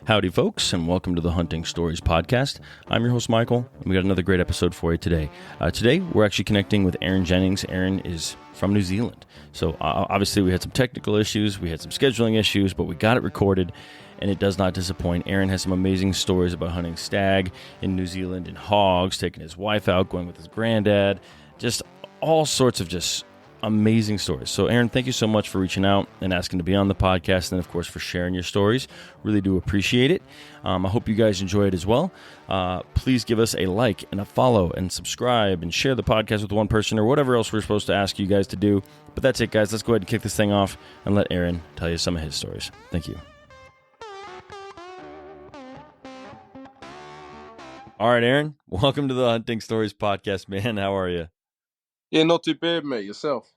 Howdy, folks, and welcome to the Hunting Stories podcast. I'm your host, Michael, and we got another great episode for you today. Today, we're actually connecting with Aaron Jennings. Aaron is from New Zealand. So, obviously, we had some technical issues, we had some scheduling issues, but we got it recorded, and it does not disappoint. Aaron has some amazing stories about hunting stag in New Zealand and hogs, taking his wife out, going with his granddad, just all sorts of just amazing stories. So, Aaron, thank you so much for reaching out and asking to be on the podcast, and of course for sharing your stories. Really do appreciate it. I hope you guys enjoy it as well. Please give us a like and a follow and subscribe and share the podcast with one person or whatever else we're supposed to ask you guys to do. But that's it, guys. Let's go ahead and kick this thing off and let Aaron tell you some of his stories. Thank you. All right, Aaron, welcome to the Hunting Stories podcast, man. How are you? Yeah, not too bad, mate. Yourself?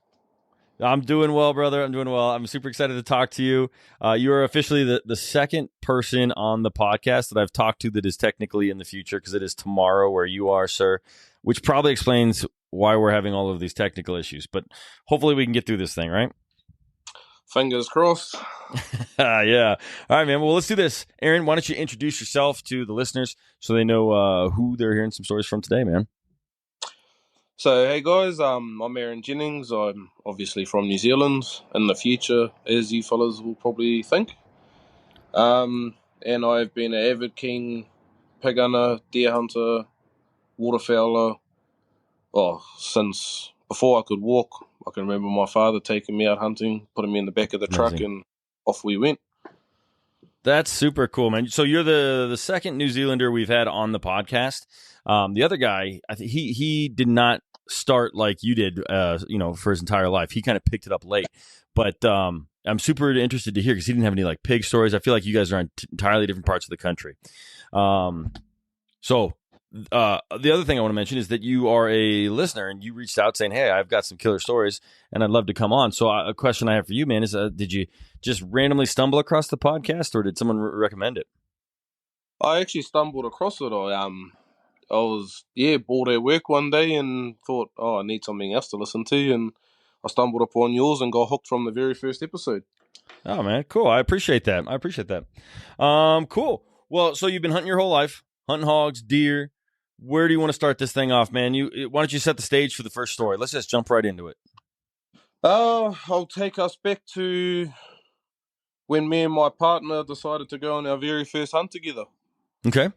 I'm doing well, brother. I'm doing well. I'm super excited to talk to you. You are officially the second person on the podcast that I've talked to that is technically in the future, because it is tomorrow where you are, sir, which probably explains why we're having all of these technical issues. But hopefully we can get through this thing, right? Fingers crossed. Yeah. All right, man. Well, let's do this. Aaron, why don't you introduce yourself to the listeners so they know who they're hearing some stories from today, man? So, hey guys, I'm Aaron Jennings. I'm obviously from New Zealand in the future, as you fellas will probably think. And I've been an avid king, pig hunter, deer hunter, waterfowler, since before I could walk. I can remember my father taking me out hunting, putting me in the back of the truck, and off we went. That's super cool, man. So you're the second New Zealander we've had on the podcast. The other guy, I think he did not start like you did, for his entire life. He kind of picked it up late. But I'm super interested to hear, because he didn't have any like pig stories. I feel like you guys are in entirely different parts of the country. So the other thing I want to mention is that you are a listener, and you reached out saying, "Hey, I've got some killer stories, and I'd love to come on." So a question I have for you, man, is did you just randomly stumble across the podcast, or did someone recommend it? I actually stumbled across it. I was bored at work one day and thought, I need something else to listen to, and I stumbled upon yours and got hooked from the very first episode. Oh, man, cool. I appreciate that. Cool. Well, so you've been hunting your whole life, hunting hogs, deer. Where do you want to start this thing off, man? Why don't you set the stage for the first story? Let's just jump right into it. I'll take us back to when me and my partner decided to go on our very first hunt together. Okay.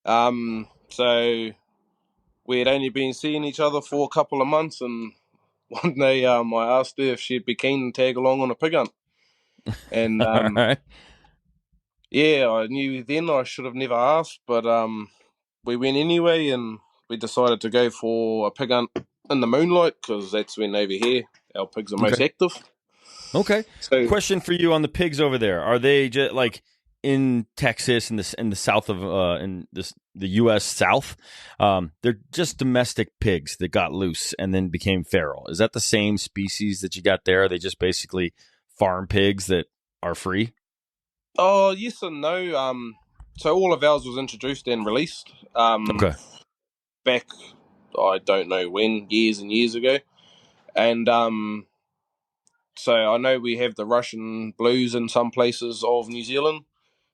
So we had only been seeing each other for a couple of months, and one day I asked her if she'd be keen to tag along on a pig hunt. And All right. yeah, I knew then I should have never asked, but we went anyway, and we decided to go for a pig hunt in the moonlight, because that's when over here our pigs are most active. Okay. So, question for you on the pigs over there: are they just like in Texas, in the south of the U.S. South? They're just domestic pigs that got loose and then became feral. Is that the same species that you got there? Are they just basically farm pigs that are free? Oh, yes and no. So all of ours was introduced and released. Okay. Back, I don't know when, years and years ago, and so I know we have the Russian blues in some places of New Zealand,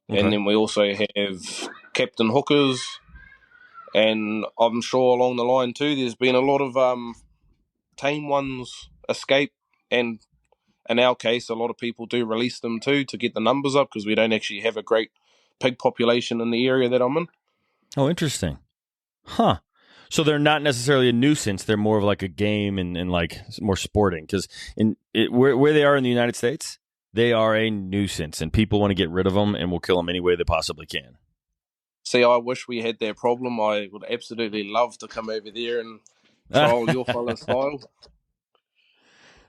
and then we also have Captain Hookers, and I'm sure along the line too, there's been a lot of tame ones escape, and in our case, a lot of people do release them too to get the numbers up, because we don't actually have a great pig population in the area that I'm in. Oh, interesting. Huh. So they're not necessarily a nuisance. They're more of like a game and like more sporting, because where they are in the United States, they are a nuisance, and people want to get rid of them and will kill them any way they possibly can. See, I wish we had that problem. I would absolutely love to come over there and trial your fella's style.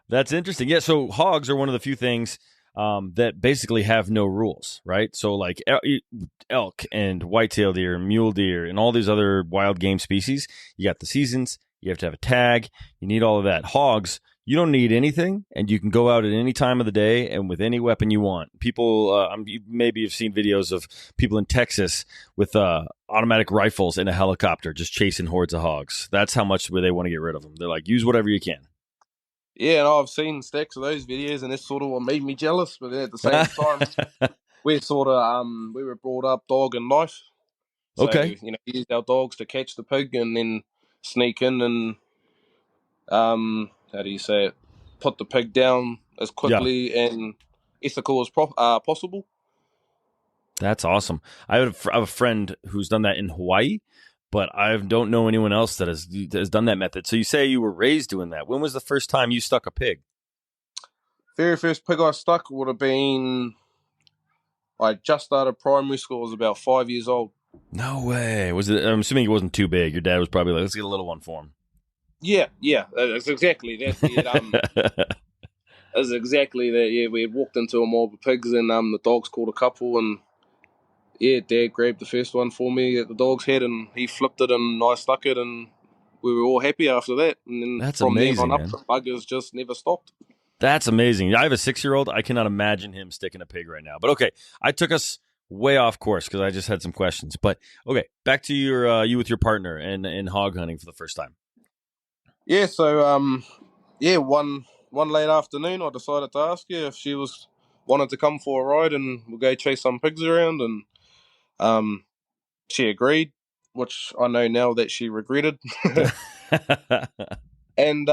That's interesting. Yeah, so hogs are one of the few things that basically have no rules, right? So like elk and whitetail deer and mule deer and all these other wild game species, you got the seasons, you have to have a tag, you need all of that. Hogs, you don't need anything, and you can go out at any time of the day and with any weapon you want. People, maybe you've seen videos of people in Texas with automatic rifles in a helicopter just chasing hordes of hogs. That's how much they want to get rid of them. They're like, use whatever you can. Yeah, and I've seen stacks of those videos, and that's sort of what made me jealous. But at the same time, we're sort of we were brought up dog and knife, so Okay. we used our dogs to catch the pig and then sneak in and how do you say it? Put the pig down as Yeah. quickly and ethical as possible. That's awesome. I have a friend who's done that in Hawaii, but I don't know anyone else that has done that method. So you say you were raised doing that. When was the first time you stuck a pig? Very first pig I stuck would have been I just started primary school. I was about 5 years old. No way. Was it? I'm assuming it wasn't too big. Your dad was probably like, "Let's get a little one for him." Yeah, that's exactly that. That's exactly that. Yeah, we had walked into a mob of pigs, and the dogs caught a couple, and yeah, Dad grabbed the first one for me at the dog's head, and he flipped it, and I stuck it, and we were all happy after that. And then That's from then on amazing, up, man. the buggers just never stopped. That's amazing. I have a 6-year-old. I cannot imagine him sticking a pig right now. But okay, I took us way off course because I just had some questions. But okay, back to your you with your partner and hog hunting for the first time. Yeah, so yeah, one late afternoon, I decided to ask her if she wanted to come for a ride, and we'll go chase some pigs around, and um, she agreed, which I know now that she regretted. And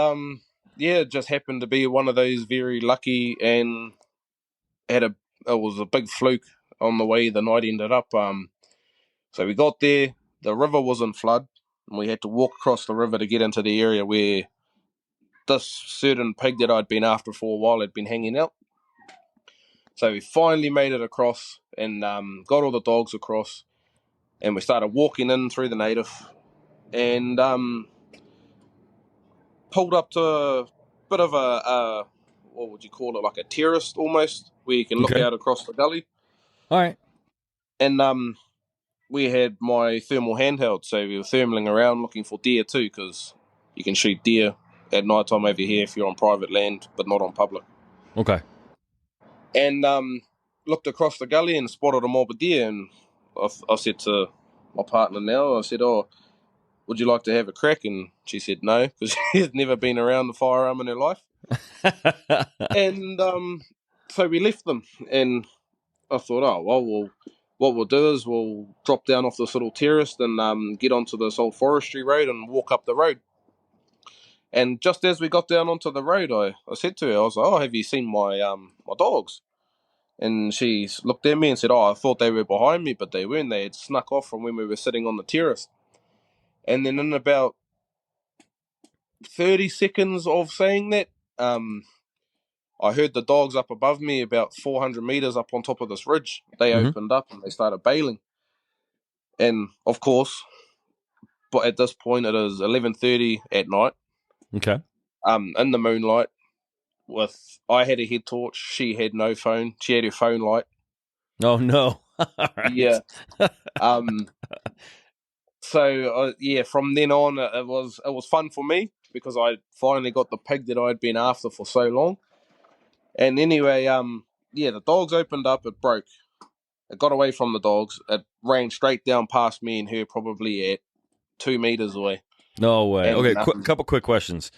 yeah, it just happened to be one of those very lucky, and it was a big fluke on the way the night ended up. So we got there, the river was in flood, and we had to walk across the river to get into the area where this certain pig that I'd been after for a while had been hanging out. So we finally made it across and got all the dogs across, and we started walking in through the native, and pulled up to a bit of a what would you call it, like a terrace almost, where you can look Okay. out across the gully. All right. And we had my thermal handheld, so we were thermaling around looking for deer too, because you can shoot deer at night time over here if you're on private land, but not on public. Okay. And looked across the gully and spotted a mob of deer, and I said to my partner now, I said, "Oh, would you like to have a crack?" And she said no, because she had never been around the firearm in her life. And so we left them, and I thought, oh well, what we'll do is we'll drop down off this little terrace and get onto this old forestry road and walk up the road. And just as we got down onto the road, I said to her, I was like, "Oh, have you seen my dogs?" And she looked at me and said, "Oh, I thought they were behind me, but they weren't. They had snuck off from when we were sitting on the terrace." And then in about 30 seconds of saying that, I heard the dogs up above me about 400 meters up on top of this ridge. They hmm opened up and they started bailing. And of course, but at this point it is 11:30 at night. Okay. In the moonlight, with I had a head torch, she had no phone. She had her phone light. Oh no. All right. Yeah. Um. So yeah, from then on, it was fun for me because I finally got the pig that I'd been after for so long. And anyway, yeah, the dogs opened up. It broke. It got away from the dogs. It ran straight down past me and her, probably at 2 meters away. No way. And Okay. Couple quick questions.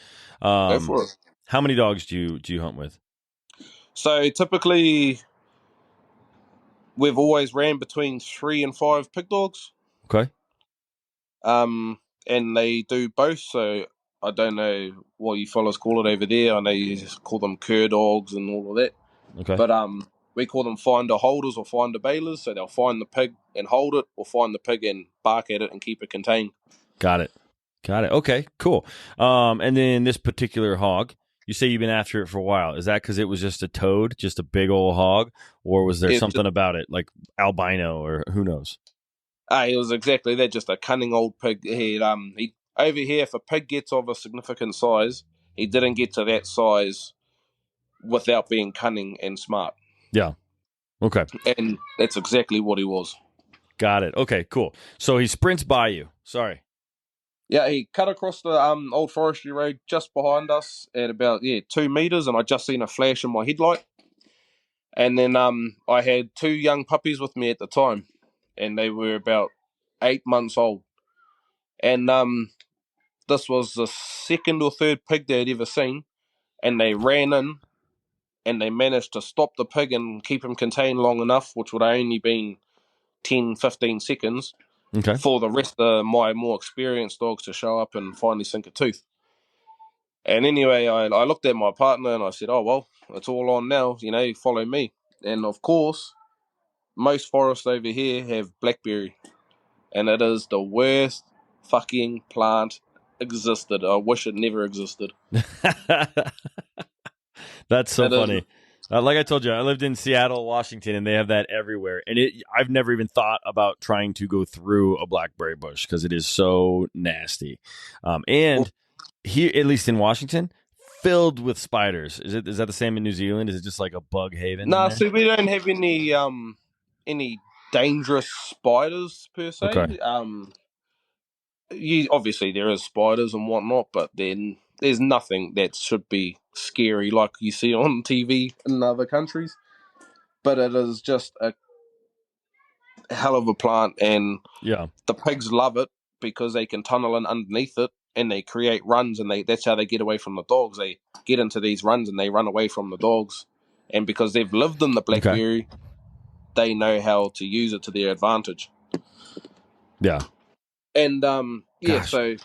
go Um, for it. how many dogs do you hunt with? So typically, we've always ran between 3 and 5 pig dogs. Okay. And they do both. So I don't know what you fellas call it over there. I know you just call them cur dogs and all of that. Okay. But we call them finder holders or finder bailers. So they'll find the pig and hold it, or find the pig and bark at it and keep it contained. Got it. Got it. Okay. Cool. And then this particular hog, you say you've been after it for a while. Is that because it was just a toad, just a big old hog, or was there It's something just, about it, like albino or who knows? it was exactly that, just a cunning old pig. He over here, if a pig gets of a significant size, he didn't get to that size without being cunning and smart. Yeah. Okay. And that's exactly what he was. Got it. Okay. Cool. So he sprints by you. Sorry. Yeah, he cut across the old forestry road just behind us at about 2 meters, and I just seen a flash in my headlight. And then I had 2 young puppies with me at the time, and they were about 8 months old. And this was the second or third pig they had ever seen, and they ran in and they managed to stop the pig and keep him contained long enough, which would have only been 10, 15 seconds, Okay. for the rest of my more experienced dogs to show up and finally sink a tooth. And anyway, I looked at my partner and I said, oh, well, it's all on now, follow me. And of course, most forests over here have blackberry, and it is the worst fucking plant existed. I wish it never existed. That's so It is. funny. Like I told you, I lived in Seattle, Washington, and they have that everywhere. And I've never even thought about trying to go through a blackberry bush because it is so nasty. And here, at least in Washington, filled with spiders. Is that the same in New Zealand? Is it just like a bug haven in No, there? see, we don't have any dangerous spiders per Okay. se. Obviously there is spiders and whatnot, but then there's nothing that should be scary like you see on TV in other countries. But it is just a hell of a plant, and Yeah. the pigs love it because they can tunnel in underneath it, and they create runs, and that's how they get away from the dogs. They get into these runs and they run away from the dogs, and because they've lived in the Okay. blackberry, they know how to use it to their advantage. Yeah. And Gosh. so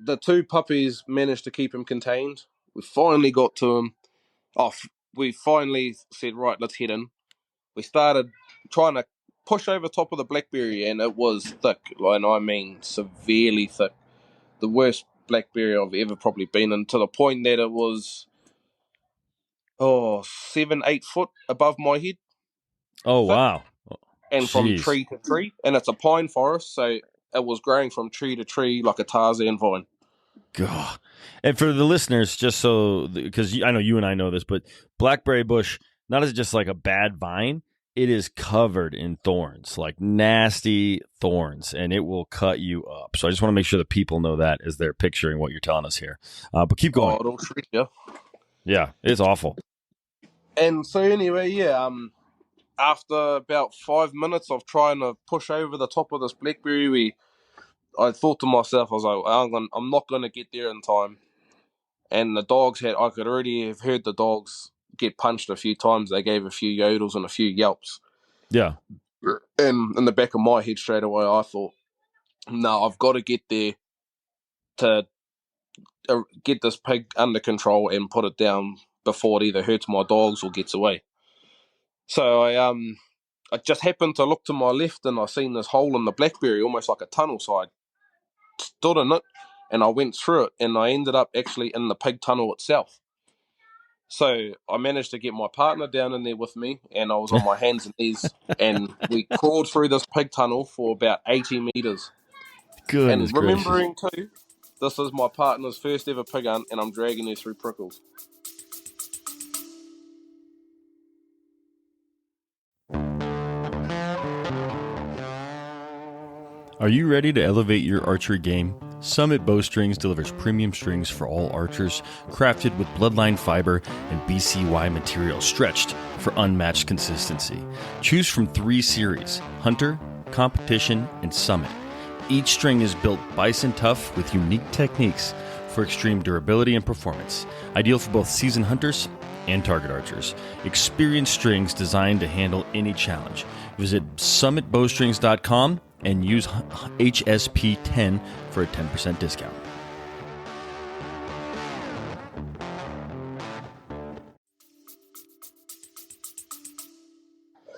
the two puppies managed to keep him contained. We finally got to him. We finally said, right, let's head in. We started trying to push over top of the blackberry, and it was thick, and I mean severely thick. The worst blackberry I've ever probably been in, to the point that it was 7-8 foot above my head. Oh, Thick, wow. and from Jeez. tree to tree, and it's a pine forest, so it was growing from tree to tree like a Tarzan vine. God. And for the listeners, just so, because I know you and I know this, but blackberry bush, not as just like a bad vine, it is covered in thorns, like nasty thorns, and it will cut you up. So I just want to make sure that people know that as they're picturing what you're telling us here. But keep going. It'll shred you. Yeah, it's awful. And so anyway, after about 5 minutes of trying to push over the top of this blackberry, I thought to myself, I was like, I'm not going to get there in time. And I could already have heard the dogs get punched a few times. They gave a few yodels and a few yelps. Yeah. And in the back of my head straight away, I thought, no, I've got to get there to get this pig under control and put it down before it either hurts my dogs or gets away. So I just happened to look to my left, and I seen this hole in the blackberry, almost like a tunnel. So I stood in it, and I went through it, and I ended up actually in the pig tunnel itself. So I managed to get my partner down in there with me, and I was on my hands and knees, and we crawled through this pig tunnel for about 80 meters. Goodness And gracious. remembering too, this is my partner's first ever pig hunt, and I'm dragging her through prickles. Are you ready to elevate your archery game? Summit Bowstrings delivers premium strings for all archers, crafted with bloodline fiber and BCY material stretched for unmatched consistency. Choose from 3 series: Hunter, Competition, and Summit. Each string is built bison tough with unique techniques for extreme durability and performance, ideal for both seasoned hunters and target archers. Experienced strings designed to handle any challenge. Visit summitbowstrings.com and use HSP10 for a 10% discount.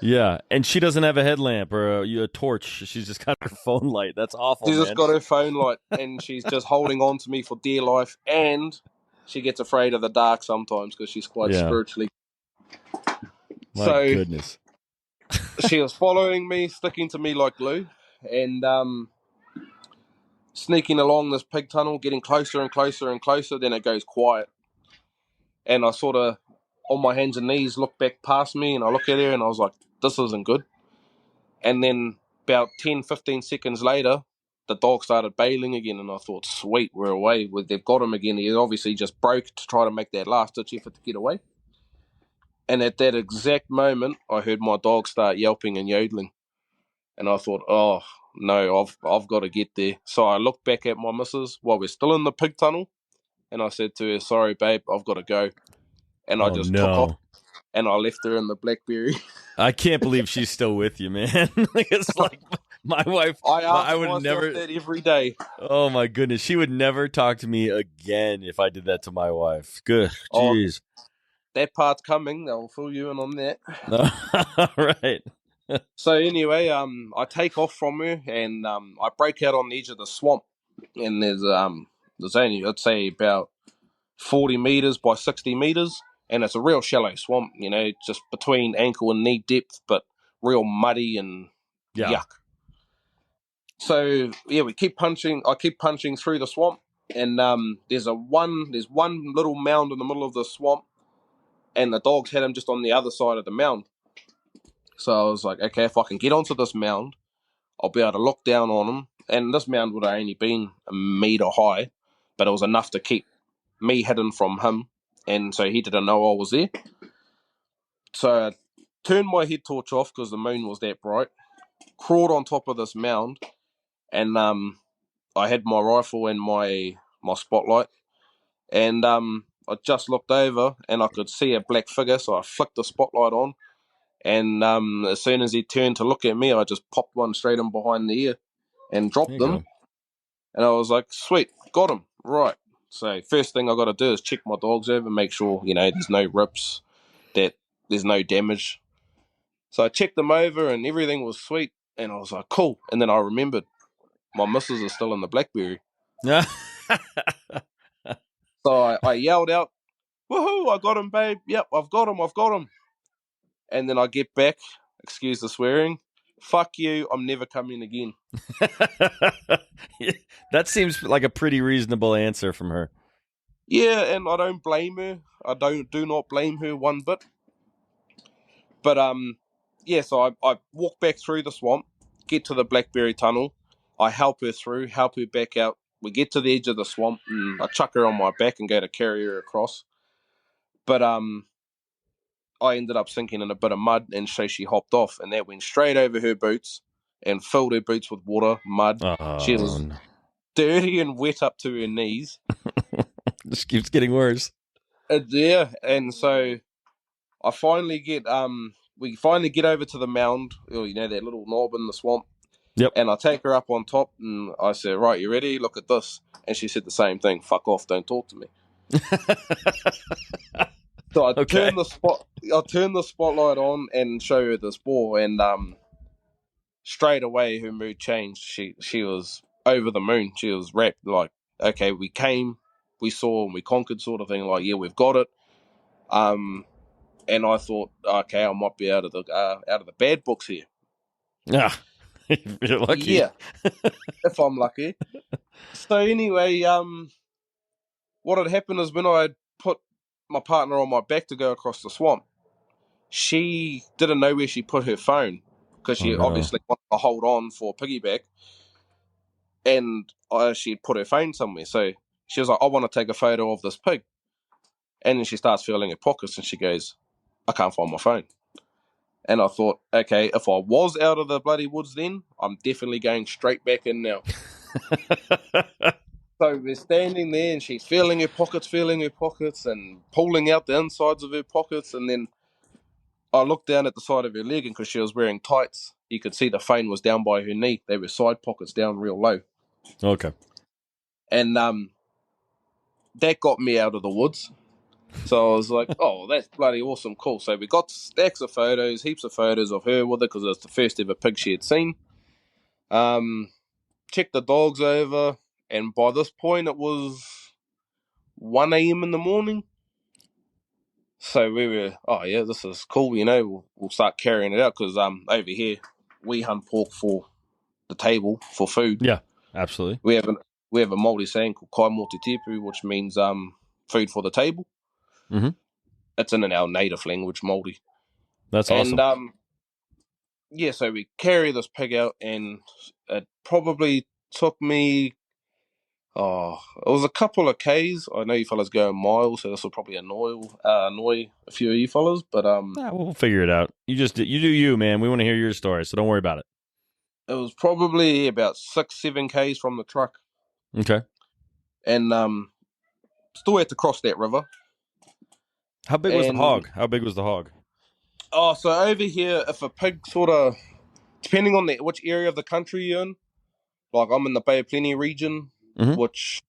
Yeah, and she doesn't have a headlamp or a torch. She's just got her phone light. That's awful, She's man. just got her phone light, and she's just holding on to me for dear life, and she gets afraid of the dark sometimes because she's quite spiritually. My goodness. She was following me, sticking to me like glue, and sneaking along this pig tunnel, getting closer and closer and closer. Then it goes quiet, and I sort of, on my hands and knees, look back past me, and I look at her, and I was like, this isn't good. And then about 10, 15 seconds later, the dog started bailing again, and I thought, sweet, we're away. They've got him again. He obviously just broke to try to make that last-ditch effort to get away. And at that exact moment, I heard my dog start yelping and yodeling. And I thought, oh, no, I've got to get there. So I looked back at my missus while we're still in the pig tunnel, and I said to her, sorry, babe, I've got to go. and I Oh just took off no. and I left her in the blackberry. I can't believe she's still with you, man. It's like my wife. I I ask would myself never. that every day. Oh my goodness, she would never talk to me again if I did that to my wife. Good, Oh, jeez. that part's coming. I'll fill you in on that. All right. So anyway, I take off from her and I break out on the edge of the swamp, and there's only, I'd say, about 40 meters by 60 meters, and it's a real shallow swamp, just between ankle and knee depth, but real muddy and Yeah. yuck. So yeah, we keep punching. I keep punching through the swamp, and there's one little mound in the middle of the swamp, and the dogs had him just on the other side of the mound. So I was like, okay, if I can get onto this mound, I'll be able to look down on him. And this mound would have only been a meter high, but it was enough to keep me hidden from him, and so he didn't know I was there. So I turned my head torch off because the moon was that bright, crawled on top of this mound, and I had my rifle and my spotlight, and I just looked over and I could see a black figure, so I flicked the spotlight on, and as soon as he turned to look at me, I just popped one straight in behind the ear and There dropped you them, go. and I was like, sweet, got him, right. So first thing I got to do is check my dogs over, make sure, there's no rips, that there's no damage. So I checked them over and everything was sweet, and I was like, cool. And then I remembered my missus is still in the blackberry. Yeah. So I yelled out, woohoo, I got him, babe. Yep, I've got him. And then I get back, excuse the swearing, fuck you, I'm never coming again. That seems like a pretty reasonable answer from her. Yeah, and I don't blame her. I do not blame her one bit. But yeah, so I walk back through the swamp, get to the blackberry tunnel, I help her through, help her back out. We get to the edge of the swamp, and I chuck her on my back and go to carry her across. But I ended up sinking in a bit of mud, and so she hopped off, and that went straight over her boots and filled her boots with water, mud. She Oh, was no. dirty and wet up to her knees. This keeps getting worse. Yeah, and so I finally we finally get over to the mound, that little knob in the swamp. Yep. And I take her up on top, and I said, right, you ready? Look at this. And she said the same thing, fuck off, don't talk to me. So I Okay. turn the spotlight on and show her this boar, and straight away her mood changed. She was over the moon. She was wrapped, like, okay, we came, we saw, and we conquered, sort of thing. Like, yeah, we've got it. And I thought, okay, I might be out of the bad books here. Yeah. You're lucky. Yeah, if I'm lucky. So anyway, what had happened is when I had put my partner on my back to go across the swamp, she didn't know where she put her phone because Oh she no. obviously wanted to hold on for piggyback, and she had put her phone somewhere. So she was like, I want to take a photo of this pig. And then she starts feeling her pockets and she goes, I can't find my phone. And I thought, okay, if I was out of the bloody woods then, I'm definitely going straight back in now. So we're standing there and she's feeling her pockets, and pulling out the insides of her pockets. And then I looked down at the side of her leg, and because she was wearing tights, you could see the phone was down by her knee. They were side pockets down real low. Okay. And that got me out of the woods. So I was like, oh, that's bloody awesome, cool. So we got stacks of photos, heaps of photos of her with it because it was the first ever pig she had seen. Checked the dogs over, and by this point it was 1 a.m. in the morning. So we were, oh yeah, this is cool, we'll start carrying it out because over here we hunt pork for the table for food. Yeah, absolutely. We have a Māori saying called kai moti tipu, which means food for the table. Mm-hmm. It's in our native language, Māori. That's And awesome. yeah, so we carry this pig out, and it probably took me, it was a couple of Ks. I know you fellas go a mile, so this will probably annoy a few of you fellas, but We'll figure it out. You do you, man. We want to hear your story, so don't worry about it. it was probably about 6-7 Ks from the truck, Okay. and still had to cross that river. How big was the And hog? How big was the hog? so over here, if a pig sort of, depending on which area of the country you're in, like I'm in the Bay of Plenty region, Mm-hmm. which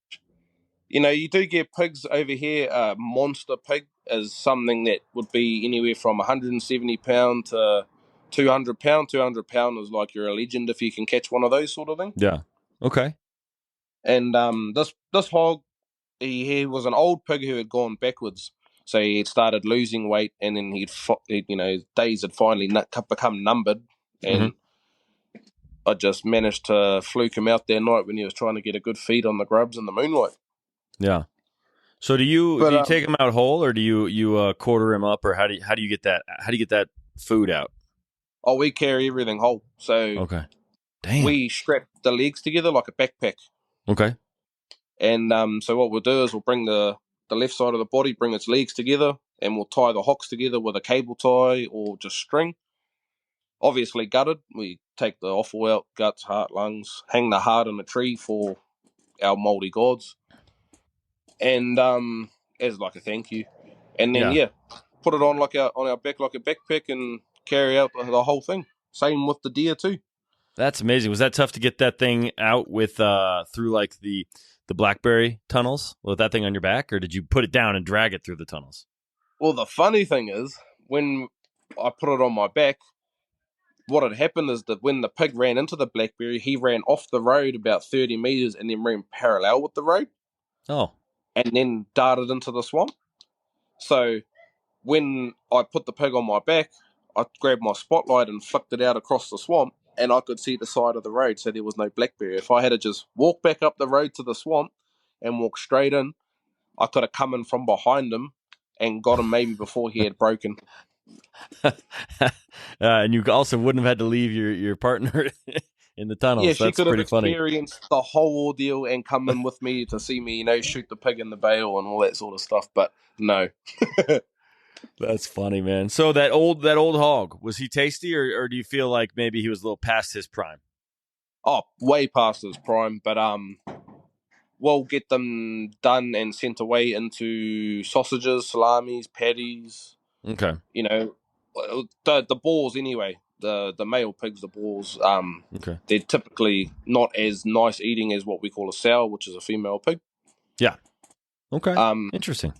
you do get pigs over here. Monster pig is something that would be anywhere from 170 pound to 200 pound. 200 pound is like you're a legend if you can catch one of those sort of thing. Yeah. Okay. And this hog, he was an old pig who had gone backwards. So he had started losing weight, and then days had finally become numbered. Mm-hmm. And I just managed to fluke him out that night when he was trying to get a good feed on the grubs in the moonlight. Yeah. So do But you take him out whole, or do you quarter him up, or how do you get that food out? we carry everything whole. So Okay. Damn. we strap the legs together like a backpack. Okay. And so what we'll do is we'll bring the left side of the body, bring its legs together, and we'll tie the hocks together with a cable tie or just string. Obviously gutted. We take the offal out, guts, heart, lungs, hang the heart in a tree for our Māori gods, and as like a thank you. And then Yeah. put it on on our back like a backpack and carry out the whole thing. Same with the deer too. That's amazing. Was that tough to get that thing out with through like the blackberry tunnels with that thing on your back, or did you put it down and drag it through the tunnels? Well, the funny thing is, when I put it on my back, what had happened is that when the pig ran into the blackberry, he ran off the road about 30 meters and then ran parallel with the road Oh. and then darted into the swamp. So when I put the pig on my back, I grabbed my spotlight and flicked it out across the swamp, and I could see the side of the road, so there was no blackberry. If I had to just walk back up the road to the swamp and walk straight in, I could have come in from behind him and got him maybe before he had broken. And you also wouldn't have had to leave your partner in the Yeah, tunnels. she That's could have pretty funny. experienced the whole ordeal and come in with me to see me, shoot the pig in the bale and all that sort of stuff. But no. That's funny, man. So that old hog, was he tasty, or do you feel like maybe he was a little past his prime? Oh, way past his prime, but we'll get them done and sent away into sausages, salamis, patties. Okay. The boars anyway. The male pigs, the boars. Okay. They're typically not as nice eating as what we call a sow, which is a female pig. Yeah. Okay. Um, Interesting.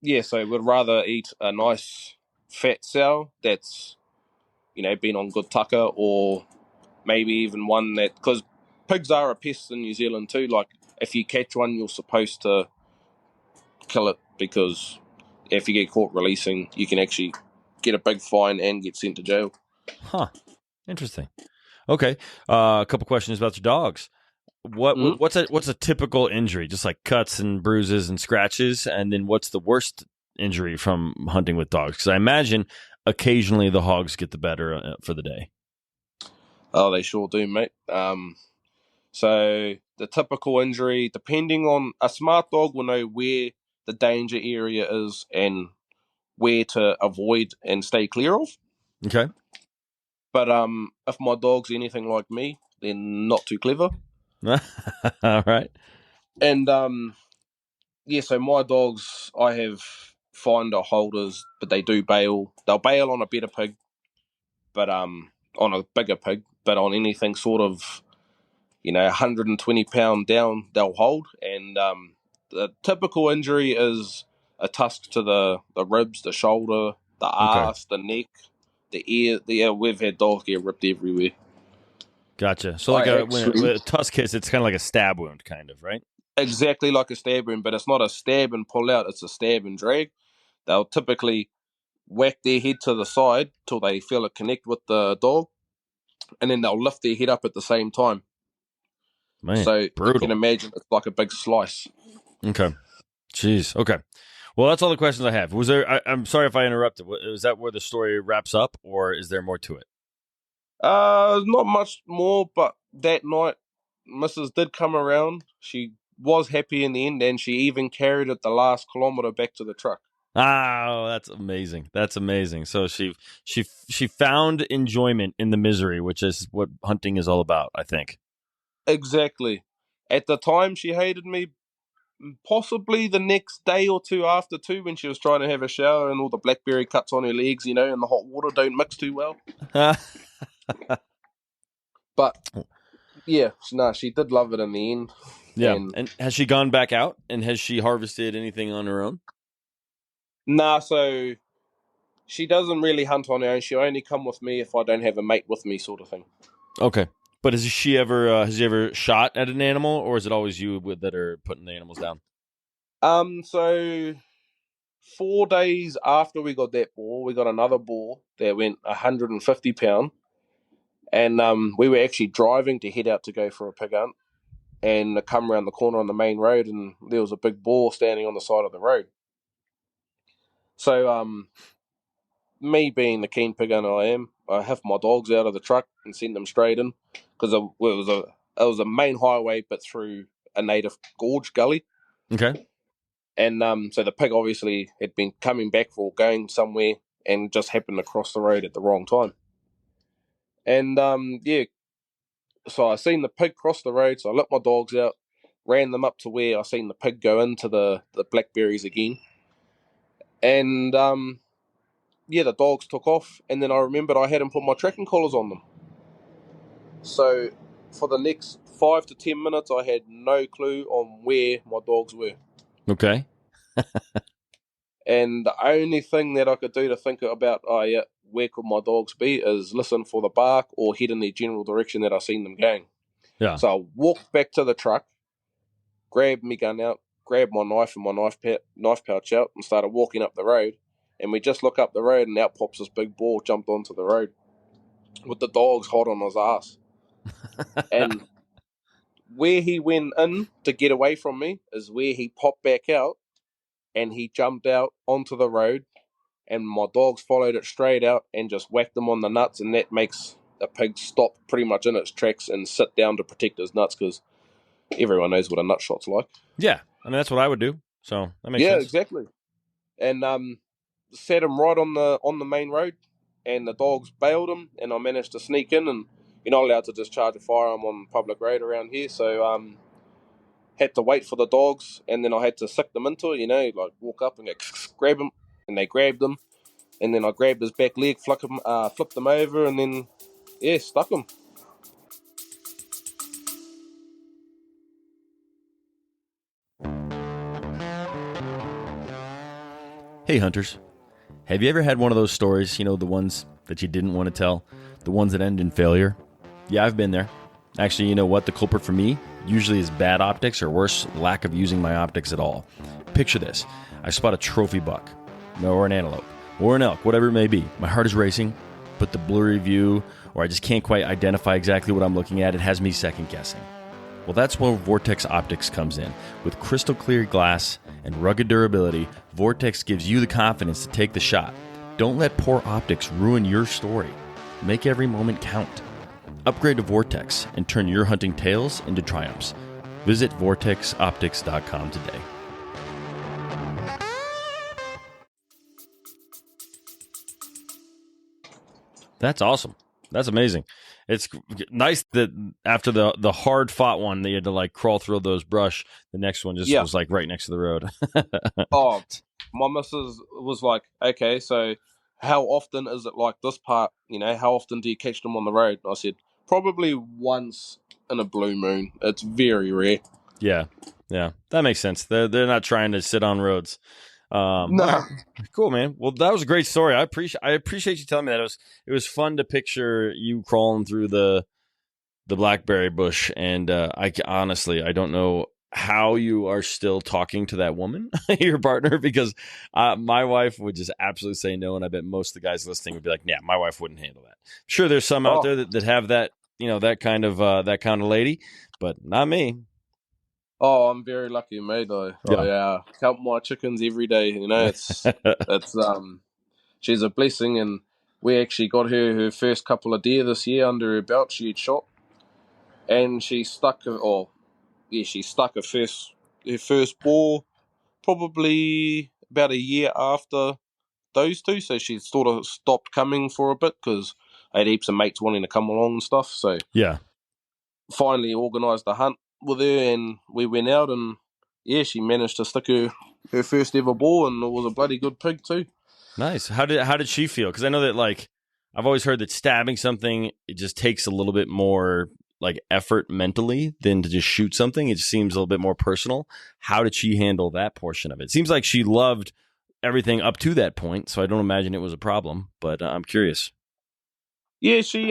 yeah, so we'd rather eat a nice fat sow that's been on good tucker, or maybe even one that, because pigs are a pest in New Zealand too. Like if you catch one, you're supposed to kill it, because if you get caught releasing, you can actually get a big fine and get sent to jail. Huh. Interesting. Okay. A couple questions about your dogs. Mm. What's a typical injury? Just like cuts and bruises and scratches, and then what's the worst injury from hunting with dogs? Because I imagine occasionally the hogs get the better for the day. Oh, they sure do, mate. So the typical injury, depending on, a smart dog will know where the danger area is and where to avoid and stay clear of. Okay. But if my dog's anything like me, they're not too clever. All right. And so my dogs, I have finder holders, but they do bail. They'll bail on a better pig, but on a bigger pig, but on anything sort of 120 pound down, they'll hold. And the typical injury is a tusk to the ribs, the shoulder, the Okay. arse, the neck, the ear. We've had dogs get ripped everywhere. Gotcha. So like I when actually a tusk hits, it's kind of like a stab wound, kind of, right? exactly like a stab wound, but it's not a stab and pull out; it's a stab and drag. They'll typically whack their head to the side till they feel it connect with the dog, and then they'll lift their head up at the same time. Man, So you can brutal. imagine it's like a big slice. Okay. Jeez. Okay. Well, that's all the questions I have. Was there? I'm sorry if I interrupted. Is that where the story wraps up, or is there more to it? Not much more, but that night, Mrs. did come around. She was happy in the end, and she even carried it the last kilometre back to the truck. Oh, that's amazing. That's amazing. So she found enjoyment in the misery, which is what hunting is all about, I think. Exactly. At the time, she hated me, Possibly the next day or two after too, when she was trying to have a shower and all the blackberry cuts on her legs, and the hot water don't mix too well. But yeah, no, she did love it in the end. Yeah. And has she gone back out and has she harvested anything on her own? Nah, so she doesn't really hunt on her own. She'll only come with me if I don't have a mate with me, sort of thing. Okay. But has she ever shot at an animal, or is it always you that are putting the animals down? So 4 days after we got that boar, we got another boar that went 150 pound, and we were actually driving to head out to go for a pig hunt, and I come around the corner on the main road, and there was a big boar standing on the side of the road. So me being the keen pig hunter I am, I have my dogs out of the truck and send them straight in, because it was a main highway but through a native gorge gully. Okay. And so the pig obviously had been coming back or going somewhere and just happened to cross the road at the wrong time. And so I seen the pig cross the road, so I let my dogs out, ran them up to where I seen the pig go into the blackberries again. And the dogs took off, and then I remembered I hadn't put my tracking collars on them. So for the next 5 to 10 minutes, I had no clue on where my dogs were. Okay. And the only thing that I could do to think about, where could my dogs be, is listen for the bark or head in the general direction that I seen them going. Yeah. So I walked back to the truck, grabbed my gun out, grabbed my knife and my knife pouch out, and started walking up the road. And we just look up the road, and out pops this big boar, jumped onto the road with the dogs hot on his ass. And where he went in to get away from me is where he popped back out, and he jumped out onto the road, and my dogs followed it straight out and just whacked him on the nuts, and that makes a pig stop pretty much in its tracks and sit down to protect his nuts, because everyone knows what a nut shot's like. Yeah. I mean, that's what I would do. So that makes sense. Yeah, exactly. And set him right on the main road, and the dogs bailed him, and I managed to sneak in, and you're not allowed to discharge a firearm on public road around here, so had to wait for the dogs, and then I had to sick them into it, like walk up and go, grab him, and they grabbed him, and then I grabbed his back leg, flipped them over, and then stuck him. Hey, hunters. Have you ever had one of those stories, the ones that you didn't want to tell, the ones that end in failure? Yeah, I've been there. Actually, you know what? The culprit for me usually is bad optics, or worse, lack of using my optics at all. Picture this. I spot a trophy buck, or an antelope, or an elk, whatever it may be. My heart is racing, but the blurry view, or I just can't quite identify exactly what I'm looking at, it has me second guessing. Well, that's where Vortex Optics comes in. With crystal clear glass and rugged durability, Vortex gives you the confidence to take the shot. Don't let poor optics ruin your story. Make every moment count. Upgrade to Vortex and turn your hunting tales into triumphs. Visit vortexoptics.com today. That's awesome. That's amazing. It's nice that after the hard fought one, they had to crawl through those brush. The next one just was right next to the road. Oh, my missus was like, okay, so how often is it like this part? How often do you catch them on the road? I said, probably once in a blue moon. It's very rare. Yeah. That makes sense. They're not trying to sit on roads. No. Right. Cool, man. Well, that was a great story. I appreciate you telling me that. It was fun to picture you crawling through the blackberry bush, and I honestly don't know how you are still talking to that woman, your partner, because my wife would just absolutely say no, and I bet most of the guys listening would be like, "Yeah, my wife wouldn't handle that." Sure, there's some out there that have that, that kind of lady, but not me. Oh, I'm very lucky, mate. I count my chickens every day. It's she's a blessing, and we actually got her first couple of deer this year under her belt. She had shot, and she stuck her first boar probably about a year after those two. So she sort of stopped coming for a bit because I had heaps of mates wanting to come along and stuff. So yeah, finally organised a hunt with her, and we went out, and yeah, she managed to stick her first ever boar, and it was a bloody good pig too. Nice. How did she feel? Because I know that, like, I've always heard that stabbing something, it just takes a little bit more like effort mentally than to just shoot something. It just seems a little bit more personal. How did she handle that portion of it? It seems like she loved everything up to that point, so I don't imagine it was a problem. But I'm curious. Yeah, she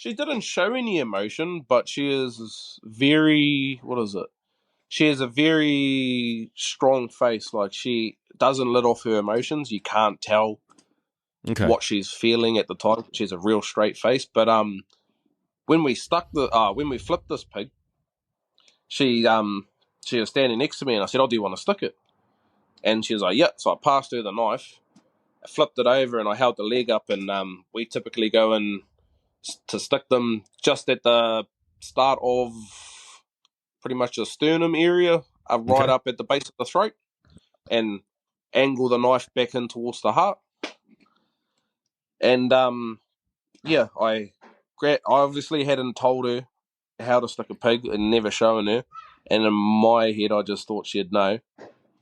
didn't show any emotion, but she is very, what is it? She has a very strong face. Like, she doesn't let off her emotions. You can't tell Okay. what she's feeling at the time. She has a real straight face. But when we flipped this pig, she was standing next to me, and I said, "Oh, do you want to stick it?" And she was like, "Yeah." So I passed her the knife, I flipped it over, and I held the leg up. And we typically go in to stick them just at the start of pretty much the sternum area, right up at the base of the throat, and angle the knife back in towards the heart. And yeah, I obviously hadn't told her how to stick a pig and never shown her. And in my head, I just thought she'd know,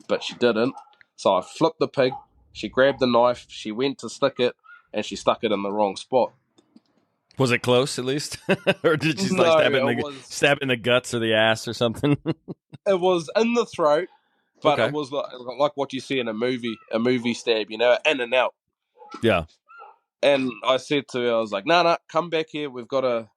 but she didn't. So I flipped the pig. She grabbed the knife. She went to stick it, and she stuck it in the wrong spot. Was it close at least, or did she No, stab in the guts or the ass or something? It was in the throat, but Okay. it was like what you see in a movie stab, in and out. Yeah. And I said to her, I was like, "No, come back here. We've got to,"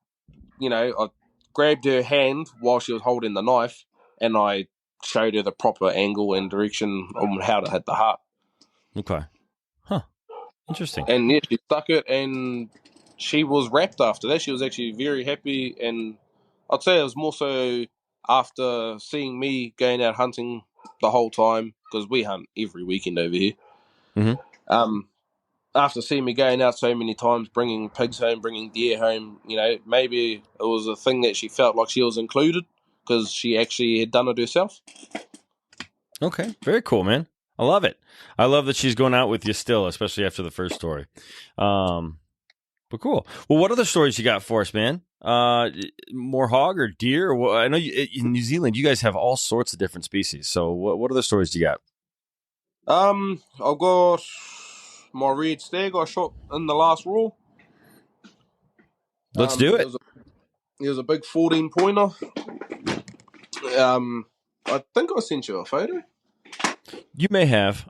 I grabbed her hand while she was holding the knife, and I showed her the proper angle and direction on how to hit the heart. Okay. Huh. Interesting. And yeah, she stuck it, and she was wrapped after that. She was actually very happy, and I'd say it was more so after seeing me going out hunting the whole time, because we hunt every weekend over here. Mm-hmm. After seeing me going out so many times, bringing pigs home, bringing deer home, maybe it was a thing that she felt like she was included because she actually had done it herself. Okay. Very cool, man. I love it. I love that she's going out with you still, especially after the first story. But cool. Well, what other stories you got for us, man? More hog or deer? Or I know in New Zealand, you guys have all sorts of different species. So what other stories do you got? I've got my red stag I shot in the last raw. Let's do it. It was a big 14 pointer. I think I sent you a photo. You may have.